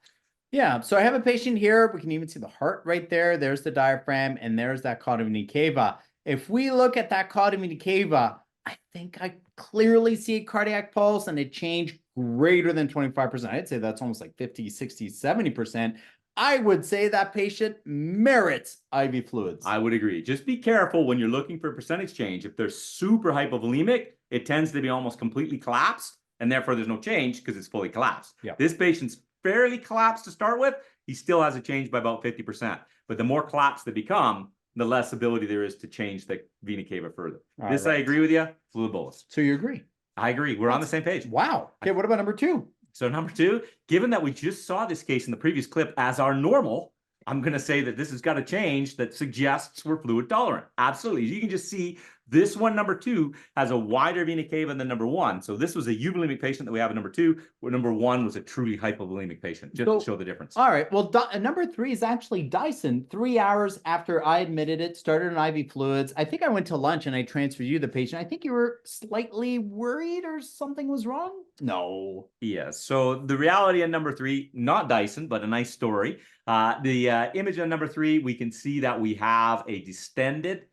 Yeah, so I have a patient here. We can even see the heart right there. There's the diaphragm, and there's that caudal vena cava. If we look at that caudal vena cava, I think I clearly see a cardiac pulse and a change greater than 25%. I'd say that's almost like 50, 60, 70%. I would say that patient merits IV fluids. I would agree. Just be careful when you're looking for percentage change. If they're super hypovolemic, it tends to be almost completely collapsed, and therefore there's no change because it's fully collapsed. This patient's fairly collapsed to start with. He still has a change by about 50%. But the more collapsed they become, the less ability there is to change the vena cava further. I agree with you. Fluid bolus. So you agree? I agree. We're on the same page. Wow. Okay, what about number 2? So number 2, given that we just saw this case in the previous clip as our normal, I'm going to say that this has got a change that suggests we're fluid tolerant. Absolutely. You can just see this one, number 2, has a wider vena cava than number 1. So this was a euvolemic patient that we have at number 2, where number 1 was a truly hypovolemic patient, just to show the difference. All right. Well, number 3 is actually Dyson. 3 hours after I admitted it, started on IV fluids. I think I went to lunch and I transferred you the patient. I think you were slightly worried or something was wrong? No. Yes. So the reality on number 3, not Dyson, but a nice story. The image on number 3, we can see that we have a distended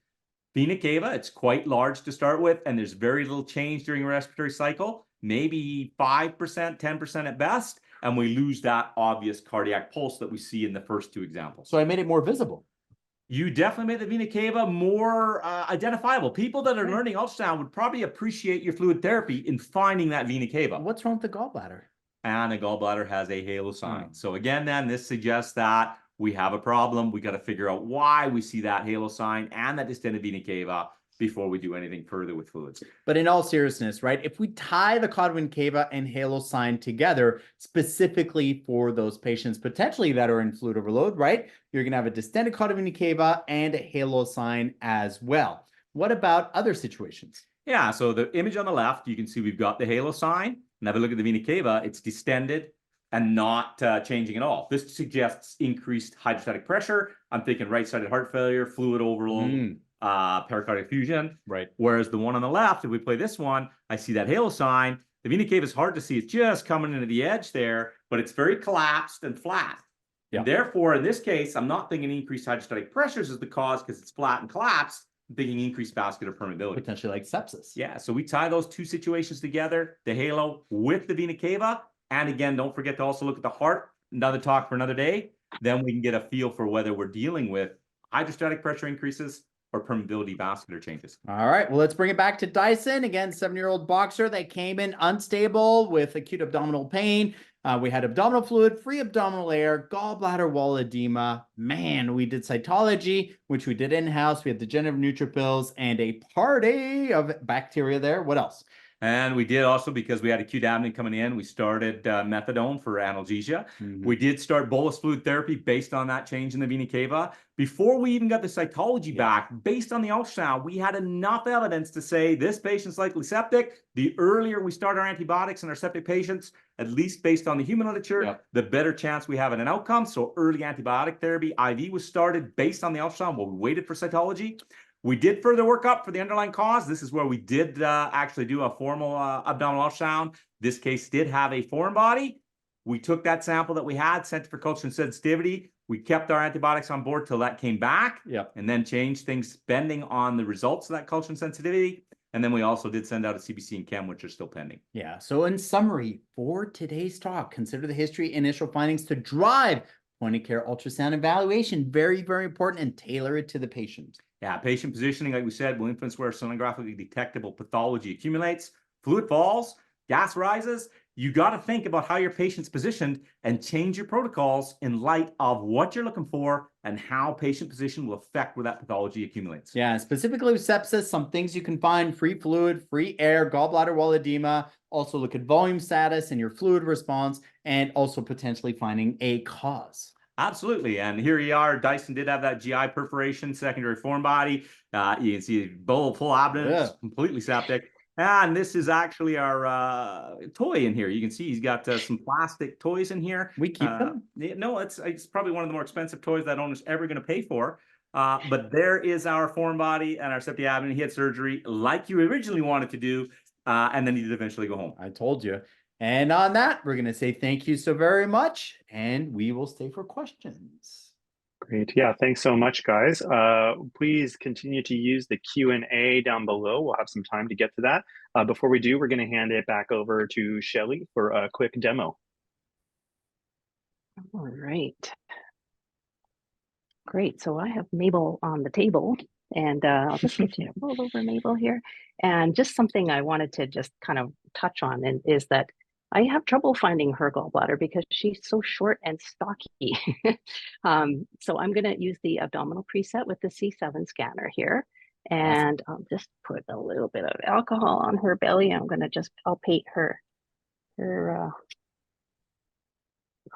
vena cava. It's quite large to start with, and there's very little change during a respiratory cycle, maybe 5%, 10% at best, and we lose that obvious cardiac pulse that we see in the first 2 examples. So I made it more visible. you definitely made the vena cava more identifiable. People that are learning ultrasound would probably appreciate your fluid therapy in finding that vena cava. What's wrong with the gallbladder? And the gallbladder has a halo sign. So again, then this suggests that we have a problem. We got to figure out why we see that halo sign and that distended vena cava before we do anything further with fluids. But in all seriousness, right, if we tie the caudal vena cava and halo sign together specifically for those patients potentially that are in fluid overload, right, you're going to have a distended caudal vena cava and a halo sign as well. What about other situations? Yeah, so the image on the left, you can see we've got the halo sign. Now, if we look at the vena cava, it's distended and not changing at all. This suggests increased hydrostatic pressure. I'm thinking right-sided heart failure, fluid overload, pericardial effusion. Right. Whereas the one on the left, if we play this one, I see that halo sign. The vena cava is hard to see. It's just coming into the edge there, but it's very collapsed and flat. Yeah. And therefore, in this case, I'm not thinking increased hydrostatic pressures is the cause because it's flat and collapsed. Thinking increased vascular permeability. Potentially like sepsis. Yeah, so we tie those two situations together, the halo with the vena cava. And again, don't forget to also look at the heart, another talk for another day. Then we can get a feel for whether we're dealing with hydrostatic pressure increases or permeability vascular changes. All right, well, let's bring it back to Dyson. Again, 7-year-old boxer that came in unstable with acute abdominal pain. We had abdominal fluid, free abdominal air, gallbladder wall edema. Man, we did cytology, which we did in-house. We had degenerative neutrophils and a party of bacteria there. What else? And we did also, because we had acute abdomen coming in, we started methadone for analgesia. We did start bolus fluid therapy based on that change in the vena cava. Before we even got the cytology back, based on the ultrasound, we had enough evidence to say this patient's likely septic. The earlier we start our antibiotics in our septic patients, at least based on the human literature, the better chance we have at an outcome. So early antibiotic therapy, IV was started based on the ultrasound while we waited for cytology. We did further work up for the underlying cause. This is where we did actually do a formal abdominal ultrasound. This case did have a foreign body. We took that sample that we had, sent it for culture and sensitivity. We kept our antibiotics on board till that came back, and then changed things depending on the results of that culture and sensitivity. And then we also did send out a CBC and Chem, which are still pending. Yeah, so in summary, for today's talk, consider the history, initial findings to drive point-of-care ultrasound evaluation. Very, very important, and tailor it to the patient. Yeah, patient positioning, like we said, will influence where sonographically detectable pathology accumulates, fluid falls, gas rises. You got to think about how your patient's positioned and change your protocols in light of what you're looking for and how patient position will affect where that pathology accumulates. Yeah, specifically with sepsis, some things you can find: free fluid, free air, gallbladder wall edema. Also look at volume status and your fluid response, and also potentially finding a cause. Absolutely. And here you are. Dyson did have that GI perforation, secondary foreign body. You can see full abdomen, completely septic. And this is actually our toy in here. You can see he's got some plastic toys in here. We keep them? No, it's probably one of the more expensive toys that owner's ever going to pay for. But there is our foreign body and our septic abdomen. He had surgery like you originally wanted to do, and then he did eventually go home. I told you. And on that, we're going to say thank you so very much, and we will stay for questions. Great. Yeah, thanks so much, guys. Please continue to use the Q&A down below. We'll have some time to get to that. Before we do, we're going to hand it back over to Shelley for a quick demo. All right. Great. So I have Mabel on the table, and I'll just get you to roll over Mabel here. And just something I wanted to just kind of touch on is that I have trouble finding her gallbladder because she's so short and stocky. So I'm going to use the abdominal preset with the C7 scanner here. And I'll just put a little bit of alcohol on her belly. I'm going to just palpate her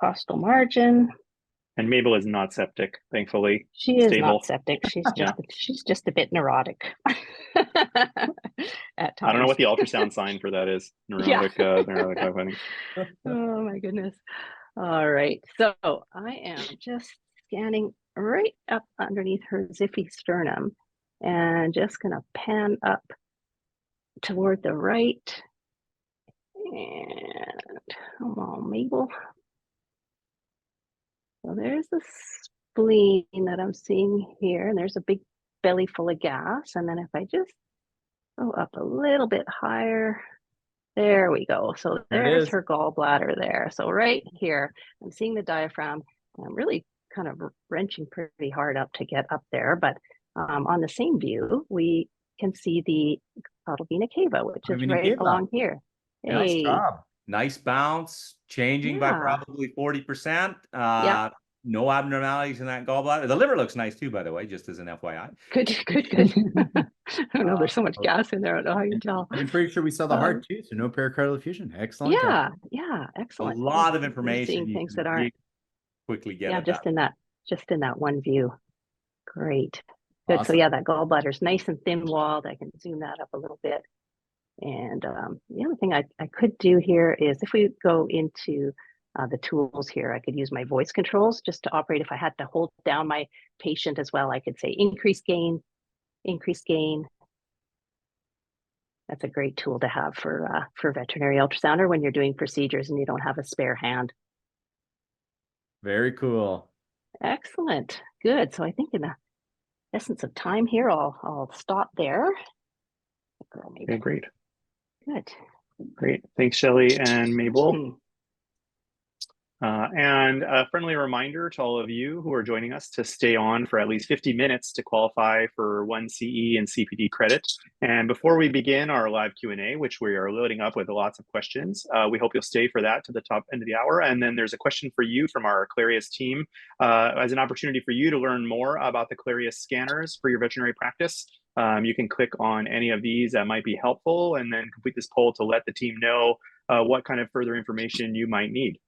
costal margin. And Mabel is not septic, thankfully. She is not septic. She's just a bit neurotic. At times. I don't know what the ultrasound sign for that is. Neurotic, neurotic happening. Oh my goodness. All right. So I am just scanning right up underneath her zippy sternum and just going to pan up toward the right. And come on, Mabel. So there's the spleen that I'm seeing here, and there's a big belly full of gas. And then if I just go up a little bit higher, there we go. So there's her gallbladder there. So right here, I'm seeing the diaphragm. I'm really kind of wrenching pretty hard up to get up there, but on the same view, we can see the caudal vena cava, which is Vena right cava. along here. Nice Hey, job. Nice bounce, changing by Yeah. probably 40%. Yeah. No abnormalities in that gallbladder. The liver looks nice too, by the way, just as an FYI. good. I don't know, there's so much gas in there, I don't know how you can tell. I'm pretty sure we saw the heart too, so no pericardial effusion. Excellent. Yeah, A excellent. lot of We're information. seeing You things can that aren't. quickly get Yeah, at just in that one view. Great. Good. So Awesome. yeah, that gallbladder's nice and thin walled. I can zoom that up a little bit. And the other thing I could do here is if we go into the tools here, I could use my voice controls just to operate. If I had to hold down my patient as well, I could say increase gain, increase gain. That's a great tool to have for veterinary ultrasound or when you're doing procedures and you don't have a spare hand. Very cool. Excellent. Good. So I think in the essence of time here, I'll stop there. Okay, great. Good. Great. Thanks, Shelley and Mabel. And a friendly reminder to all of you who are joining us to stay on for at least 50 minutes to qualify for 1 CE and CPD credit. And before we begin our live Q&A, which we are loading up with lots of questions, we hope you'll stay for that to the top end of the hour. And then there's a question for you from our Clarius team as an opportunity for you to learn more about the Clarius scanners for your veterinary practice. You can click on any of these that might be helpful and then complete this poll to let the team know what kind of further information you might need.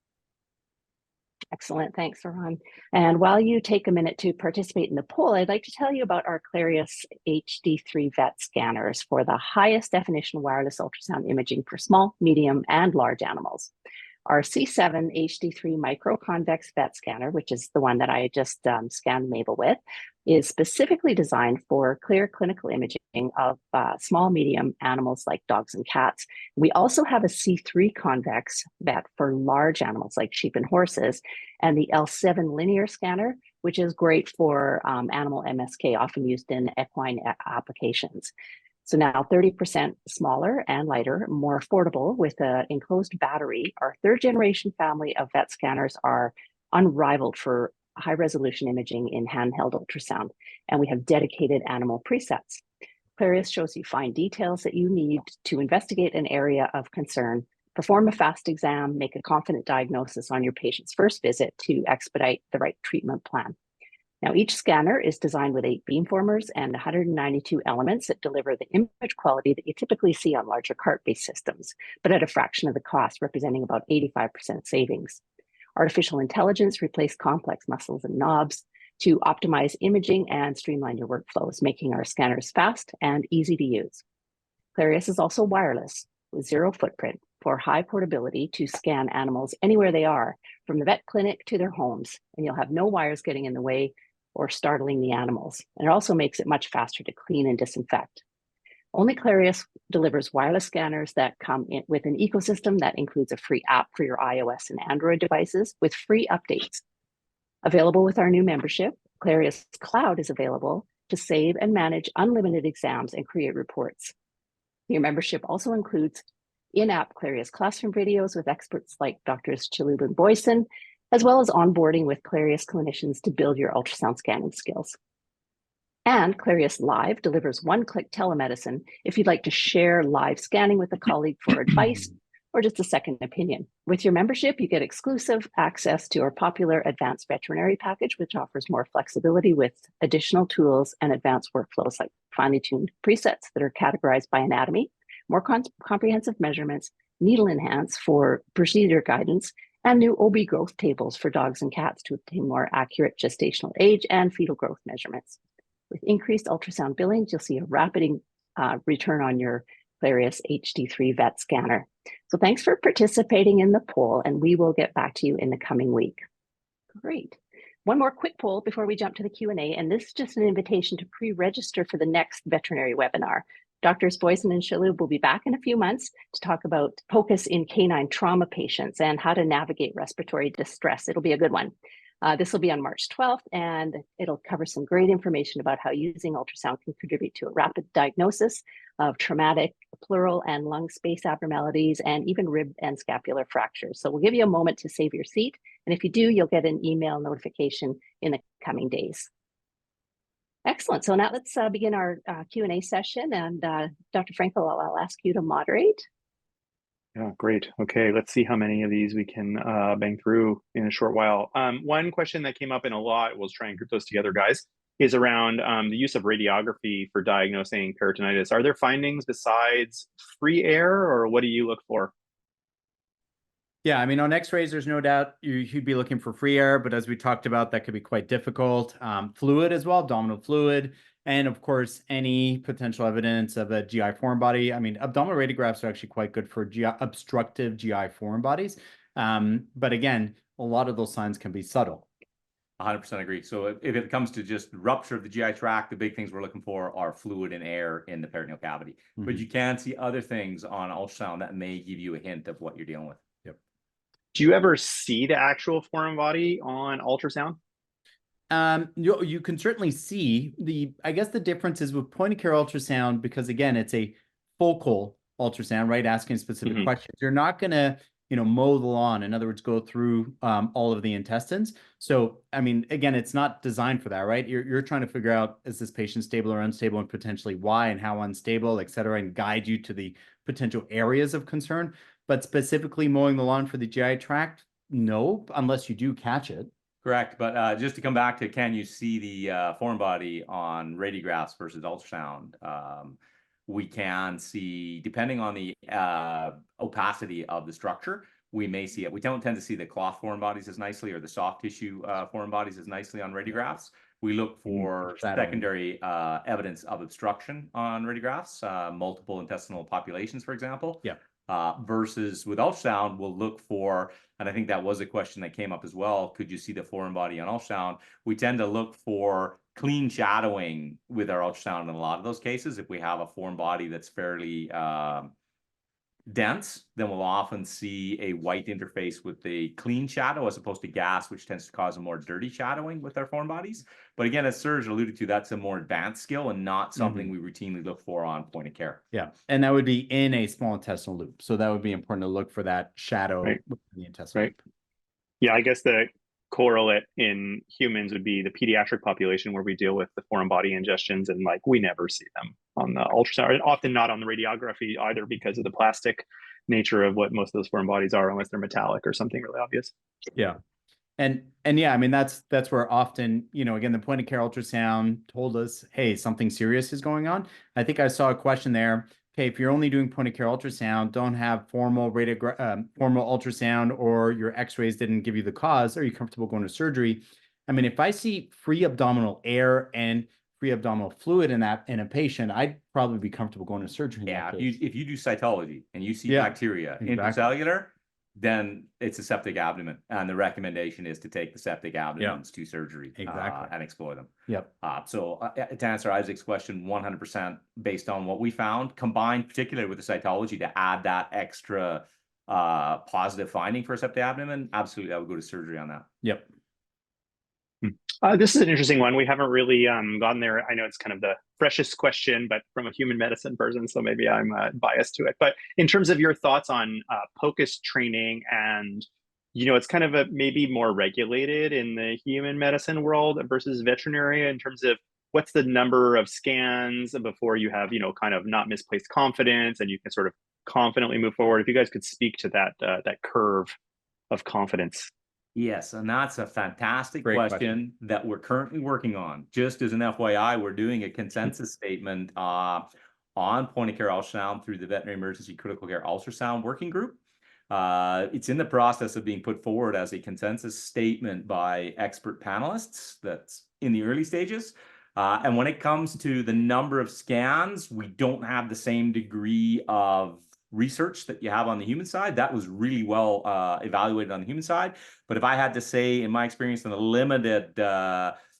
Excellent. Thanks, Ron. And while you take a minute to participate in the poll, I'd like to tell you about our Clarius HD3 vet scanners for the highest definition wireless ultrasound imaging for small, medium, and large animals. Our C7 HD3 micro-convex vet scanner, which is the one that I just scanned Mabel with, is specifically designed for clear clinical imaging of small, medium animals like dogs and cats. We also have a C3 convex vet for large animals like sheep and horses, and the L7 linear scanner, which is great for animal MSK, often used in equine applications. So now 30% smaller and lighter, more affordable with an enclosed battery. Our third generation family of vet scanners are unrivaled for high resolution imaging in handheld ultrasound. And we have dedicated animal presets. Clarius shows you fine details that you need to investigate an area of concern, perform a fast exam, make a confident diagnosis on your patient's first visit to expedite the right treatment plan. Now, each scanner is designed with 8 beamformers and 192 elements that deliver the image quality that you typically see on larger cart-based systems, but at a fraction of the cost, representing about 85% savings. Artificial intelligence replaced complex muscles and knobs to optimize imaging and streamline your workflows, making our scanners fast and easy to use. Clarius is also wireless with 0 footprint for high portability to scan animals anywhere they are, from the vet clinic to their homes, and you'll have no wires getting in the way or startling the animals. And it also makes it much faster to clean and disinfect. Only Clarius delivers wireless scanners that come in with an ecosystem that includes a free app for your iOS and Android devices with free updates. Available with our new membership, Clarius Cloud is available to save and manage unlimited exams and create reports. Your membership also includes in-app Clarius classroom videos with experts like Drs. Chalhoub and Boysen, as well as onboarding with Clarius clinicians to build your ultrasound scanning skills. And Clarius Live delivers one-click telemedicine if you'd like to share live scanning with a colleague for advice or just a second opinion. With your membership, you get exclusive access to our popular advanced veterinary package, which offers more flexibility with additional tools and advanced workflows like finely tuned presets that are categorized by anatomy, more comprehensive measurements, needle enhance for procedure guidance, and new OB growth tables for dogs and cats to obtain more accurate gestational age and fetal growth measurements. With increased ultrasound billings, you'll see a rapid return on your Clarius HD3 vet scanner. So thanks for participating in the poll, and we will get back to you in the coming week. Great. One more quick poll before we jump to the Q&A, and this is just an invitation to pre-register for the next veterinary webinar. Drs. Boysen and Chalhoub will be back in a few months to talk about POCUS in canine trauma patients and how to navigate respiratory distress. It'll be a good one. This will be on March 12th, and it'll cover some great information about how using ultrasound can contribute to a rapid diagnosis of traumatic pleural and lung space abnormalities and even rib and scapular fractures. So we'll give you a moment to save your seat And if you do, you'll get an email notification in the coming days. Excellent. So now let's begin our Q&A session. And Dr. Frankel, I'll ask you to moderate. Yeah, great. Okay, let's see how many of these we can bang through in a short while. One question that came up in a lot, we'll try and group those together, guys, is around the use of radiography for diagnosing peritonitis. Are there findings besides free air, or what do you look for? Yeah, I mean, on x-rays, there's no doubt you'd be looking for free air, but as we talked about, that could be quite difficult. Fluid as well, abdominal fluid, and of course, any potential evidence of a GI foreign body. I mean, abdominal radiographs are actually quite good for obstructive GI foreign bodies. But again, a lot of those signs can be subtle. 100% agree. So if it comes to just rupture of the GI tract, the big things we're looking for are fluid and air in the peritoneal cavity. But you can see other things on ultrasound that may give you a hint of what you're dealing with. Do you ever see the actual foreign body on ultrasound? You can certainly see I guess the difference is with point of care ultrasound, because again, it's a focal ultrasound, right? Asking specific questions. You're not going to, mow the lawn. In other words, go through all of the intestines. So, I mean, again, it's not designed for that, right? You're trying to figure out, is this patient stable or unstable, and potentially why and how unstable, et cetera, and guide you to the potential areas of concern. But specifically mowing the lawn for the GI tract, no, unless you do catch it. Correct. But just to come back to, can you see the foreign body on radiographs versus ultrasound? We can see, depending on the opacity of the structure, we may see it. We don't tend to see the cloth foreign bodies as nicely, or the soft tissue foreign bodies as nicely on radiographs. We look for secondary evidence of obstruction on radiographs, multiple intestinal populations, for example. Yeah. Versus with ultrasound, we'll look for, and I think that was a question that came up as well, could you see the foreign body on ultrasound? We tend to look for clean shadowing with our ultrasound in a lot of those cases. If we have a foreign body that's fairly dense, then we'll often see a white interface with the clean shadow as opposed to gas, which tends to cause a more dirty shadowing with our foreign bodies. But again, as Serge alluded to, that's a more advanced skill and not something we routinely look for on point of care. Yeah, and that would be in a small intestinal loop. So that would be important to look for that shadow in the intestinal loop. Yeah, I guess the correlate in humans would be the pediatric population, where we deal with the foreign body ingestions, and we never see them on the ultrasound, and often not on the radiography either, because of the plastic nature of what most of those foreign bodies are, unless they're metallic or something really obvious. Yeah. And yeah, I mean, that's where often, again, the point of care ultrasound told us, hey, something serious is going on. I think I saw a question there. Okay, if you're only doing point of care ultrasound, don't have formal ultrasound, or your x-rays didn't give you the cause, are you comfortable going to surgery? I mean, if I see free abdominal air and free abdominal fluid in a patient, I'd probably be comfortable going to surgery. Yeah, if you do cytology and you see bacteria intracellular, then it's a septic abdomen, and the recommendation is to take the septic abdomens to surgery and explore them. Yep. So to answer Isaac's question, 100% based on what we found, combined particularly with the cytology to add that extra positive finding for a septic abdomen, absolutely, I would go to surgery on that. Yep. This is an interesting one. We haven't really gotten there. I know it's kind of the freshest question, but from a human medicine person, so maybe I'm biased to it. But in terms of your thoughts on POCUS training, and it's kind of maybe more regulated in the human medicine world versus veterinary, in terms of what's the number of scans before you have kind of not misplaced confidence, and you can sort of confidently move forward. If you guys could speak to that curve of confidence. Yes, and that's a fantastic question that we're currently working on. Just as an FYI, we're doing a consensus statement on point of care ultrasound through the Veterinary Emergency Critical Care Ultrasound Working Group. It's in the process of being put forward as a consensus statement by expert panelists. That's in the early stages. And when it comes to the number of scans, we don't have the same degree of research that you have on the human side. That was really well evaluated on the human side. But if I had to say, in my experience, in the limited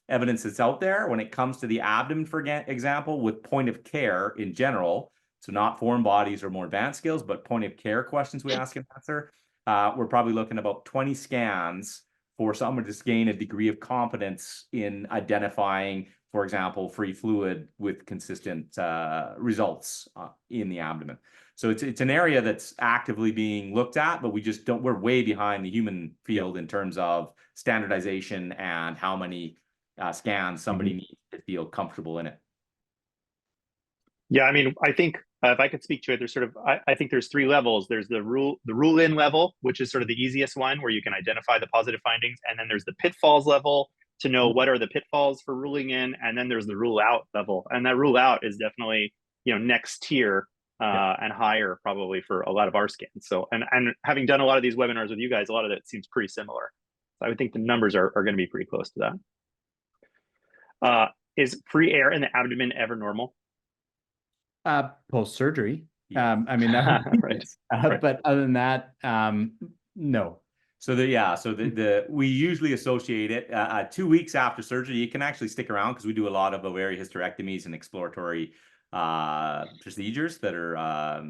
evidence that's out there, when it comes to the abdomen, for example, with point of care in general, so not foreign bodies or more advanced skills, but point of care questions we ask and answer, we're probably looking about 20 scans for someone to gain a degree of competence in identifying, for example, free fluid with consistent results in the abdomen. So it's an area that's actively being looked at, but we're way behind the human field in terms of standardization and how many scans somebody needs to feel comfortable in it. Yeah, I mean, I think if I could speak to it, there's sort of, I think there's 3 levels. There's the rule in level, which is sort of the easiest one where you can identify the positive findings. And then there's the pitfalls level to know what are the pitfalls for ruling in. And then there's the rule out level. And that rule out is definitely, next tier and higher probably for a lot of our scans. So, and having done a lot of these webinars with you guys, a lot of that seems pretty similar. So I would think the numbers are going to be pretty close to that. Is free air in the abdomen ever normal? Post-surgery. Yeah. I mean, that would be Right. right. But other than that, no. So we usually associate it 2 weeks after surgery. You can actually stick around because we do a lot of ovarian hysterectomies and exploratory procedures that are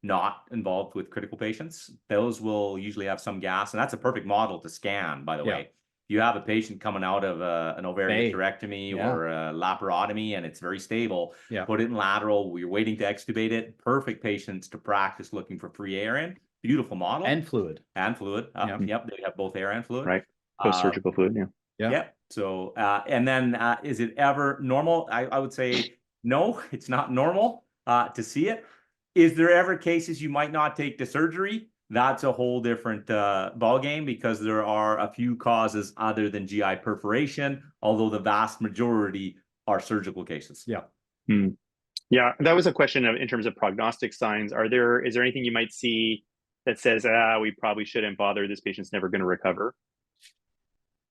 not involved with critical patients. Those will usually have some gas, and that's a perfect model to scan, by the way. You have a patient coming out of an ovarian hysterectomy or a laparotomy, and it's very stable. Put it in lateral. We're waiting to extubate it. Perfect patients to practice looking for free air in. Beautiful model. And fluid. And fluid. Yep, they have both air and fluid. Right. Post-surgical fluid, Yep. So, and then is it ever normal? I would say no, it's not normal to see it. Is there ever cases you might not take to surgery? That's a whole different ballgame because there are a few causes other than GI perforation, although the vast majority are surgical cases. Yeah, that was a question of in terms of prognostic signs. Is there anything you might see that says, we probably shouldn't bother, this patient's never going to recover?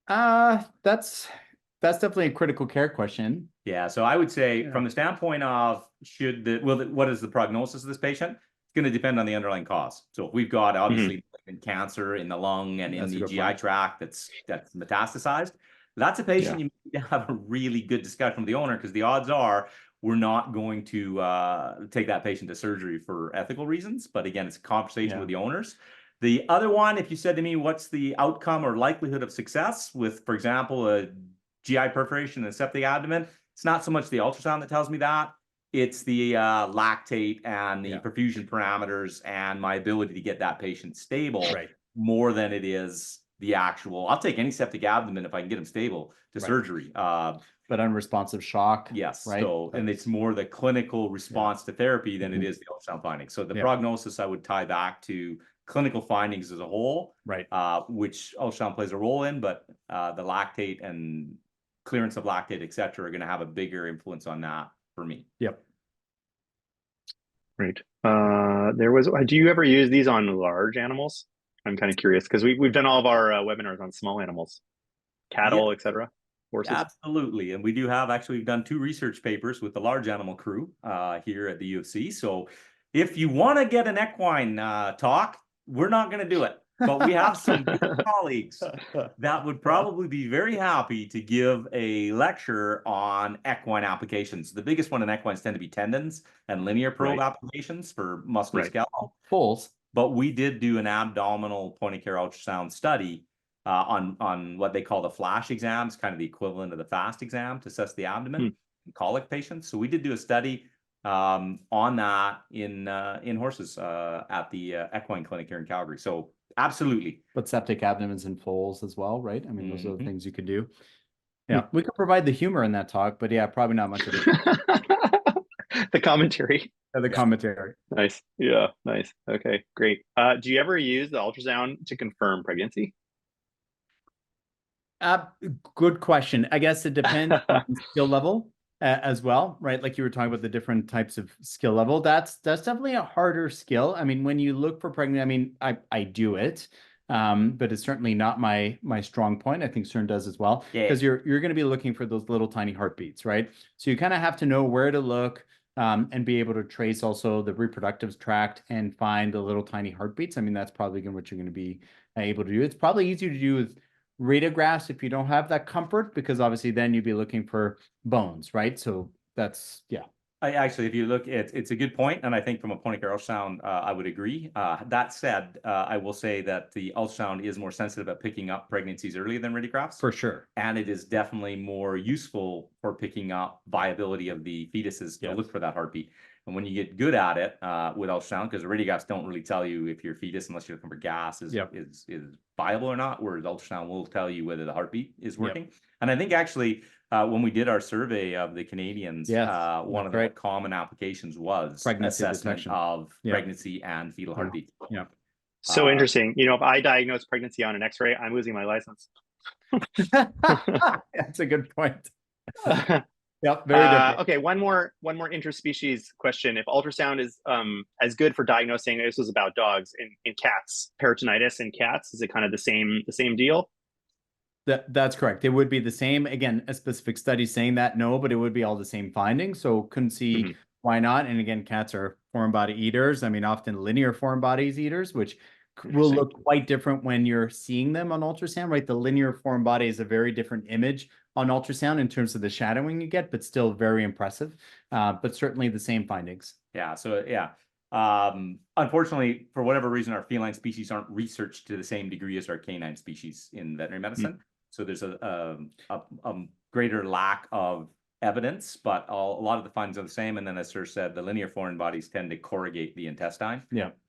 That's definitely a critical care question. Yeah, so I would say from the standpoint of what is the prognosis of this patient? Going to depend on the underlying cause. So if we've got obviously cancer in the lung and in the GI tract that's metastasized, that's a patient you need to have a really good discussion with the owner because the odds are we're not going to take that patient to surgery for ethical reasons. But again, it's a conversation with the owners. The other one, if you said to me, what's the outcome or likelihood of success with, for example, a GI perforation and a septic abdomen, it's not so much the ultrasound that tells me that. It's the lactate and the perfusion parameters and my ability to get that patient stable more than it is the actual. I'll take any septic abdomen if I can get them stable to surgery. But unresponsive shock. Yes. Right. So, and it's more the clinical response to therapy than it is the ultrasound findings. So the prognosis I would tie back to clinical findings as a whole, which ultrasound plays a role in, but the lactate and clearance of lactate, et cetera, are going to have a bigger influence on that for me. Right. Do you ever use these on large animals? I'm kind of curious because we've done all of our webinars on small animals, cattle, et cetera, horses. Absolutely. And we've done 2 research papers with the large animal crew here at the U of C. So if you want to get an equine talk, we're not going to do it. But we have some good colleagues that would probably be very happy to give a lecture on equine applications. The biggest one in equines tend to be tendons and linear probe applications for musculoskeletal. Foals. But we did do an abdominal point of care ultrasound study on what they call the flash exams, kind of the equivalent of the fast exam to assess the abdomen in colic patients. So we did do a study on that in horses at the equine clinic here in Calgary. So absolutely. But septic abdomens and foals as well, right? I mean, those are the things you could do. Yeah, we could provide the humor in that talk, but probably not much of it. The commentary. The commentary. Nice. Yeah, nice. Okay, great. Do you ever use the ultrasound to confirm pregnancy? Good question. I guess it depends on skill level as well, right? Like you were talking about the different types of skill level. That's definitely a harder skill. I mean, when you look for pregnancy, I mean, I do it, but it's certainly not my strong point. I think CERN does as well, because you're going to be looking for those little tiny heartbeats, right? So you kind of have to know where to look and be able to trace also the reproductive tract and find the little tiny heartbeats. I mean, that's probably what you're going to be able to do. It's probably easier to do with radiographs if you don't have that comfort, because obviously then you'd be looking for bones, right? So that's Actually, if you look, it's a good point, and I think from a point of care ultrasound, I would agree. That said, I will say that the ultrasound is more sensitive at picking up pregnancies earlier than radiographs. For sure. And it is definitely more useful for picking up viability of the fetuses to look for that heartbeat. And when you get good at it with ultrasound, because the radiographs don't really tell you if your fetus, unless you're looking for gas, is viable or not, whereas ultrasound will tell you whether the heartbeat is working. And I think actually, when we did our survey of the Canadians, one of the common applications was pregnancy assessment detection of pregnancy and fetal heartbeat. So interesting. You know, if I diagnose pregnancy on an X-ray, I'm losing my license. That's a good point. Yep, very different. Okay, one more interspecies question. If ultrasound is as good for diagnosing, this was about dogs, in cats, peritonitis in cats, is it kind of the same deal? That's correct. It would be the same. Again, a specific study saying that, no, but it would be all the same findings. So couldn't see why not. And again, cats are foreign body eaters. I mean, often linear foreign bodies eaters, which will look quite different when you're seeing them on ultrasound, right? The linear foreign body is a very different image on ultrasound in terms of the shadowing you get, but still very impressive. But certainly the same findings. Yeah. So unfortunately, for whatever reason, our feline species aren't researched to the same degree as our canine species in veterinary medicine. So there's a greater lack of evidence, but a lot of the findings are the same. And then, as Sir said, the linear foreign bodies tend to corrugate the intestine,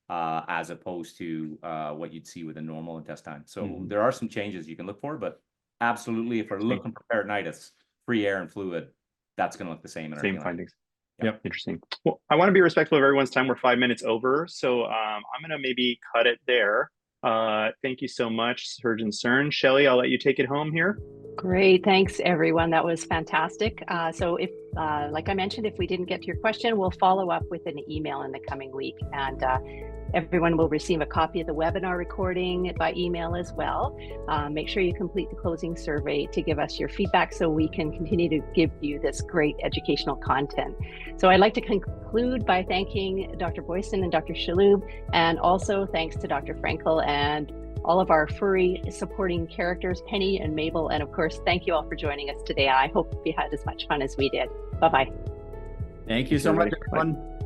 as opposed to what you'd see with a normal intestine. So there are some changes you can look for, but absolutely, if we're looking for peritonitis, free air and fluid, that's going to look the same in our feline findings. Yep. Interesting. Well, I want to be respectful of everyone's time. We're 5 minutes over, so I'm going to maybe cut it there. Thank you so much, Surgeon Cern. Shelley, I'll let you take it home here. Great. Thanks, everyone. That was fantastic. So if, like I mentioned, if we didn't get to your question, we'll follow up with an email in the coming week. And everyone will receive a copy of the webinar recording by email as well. Make sure you complete the closing survey to give us your feedback so we can continue to give you this great educational content. So I'd like to conclude by thanking Dr. Boysen and Dr. Chalhoub, and also thanks to Dr. Frankel and all of our furry supporting characters, Penny and Mabel. And of course, thank you all for joining us today. I hope you had as much fun as we did. Bye-bye. Thank you so much, everyone.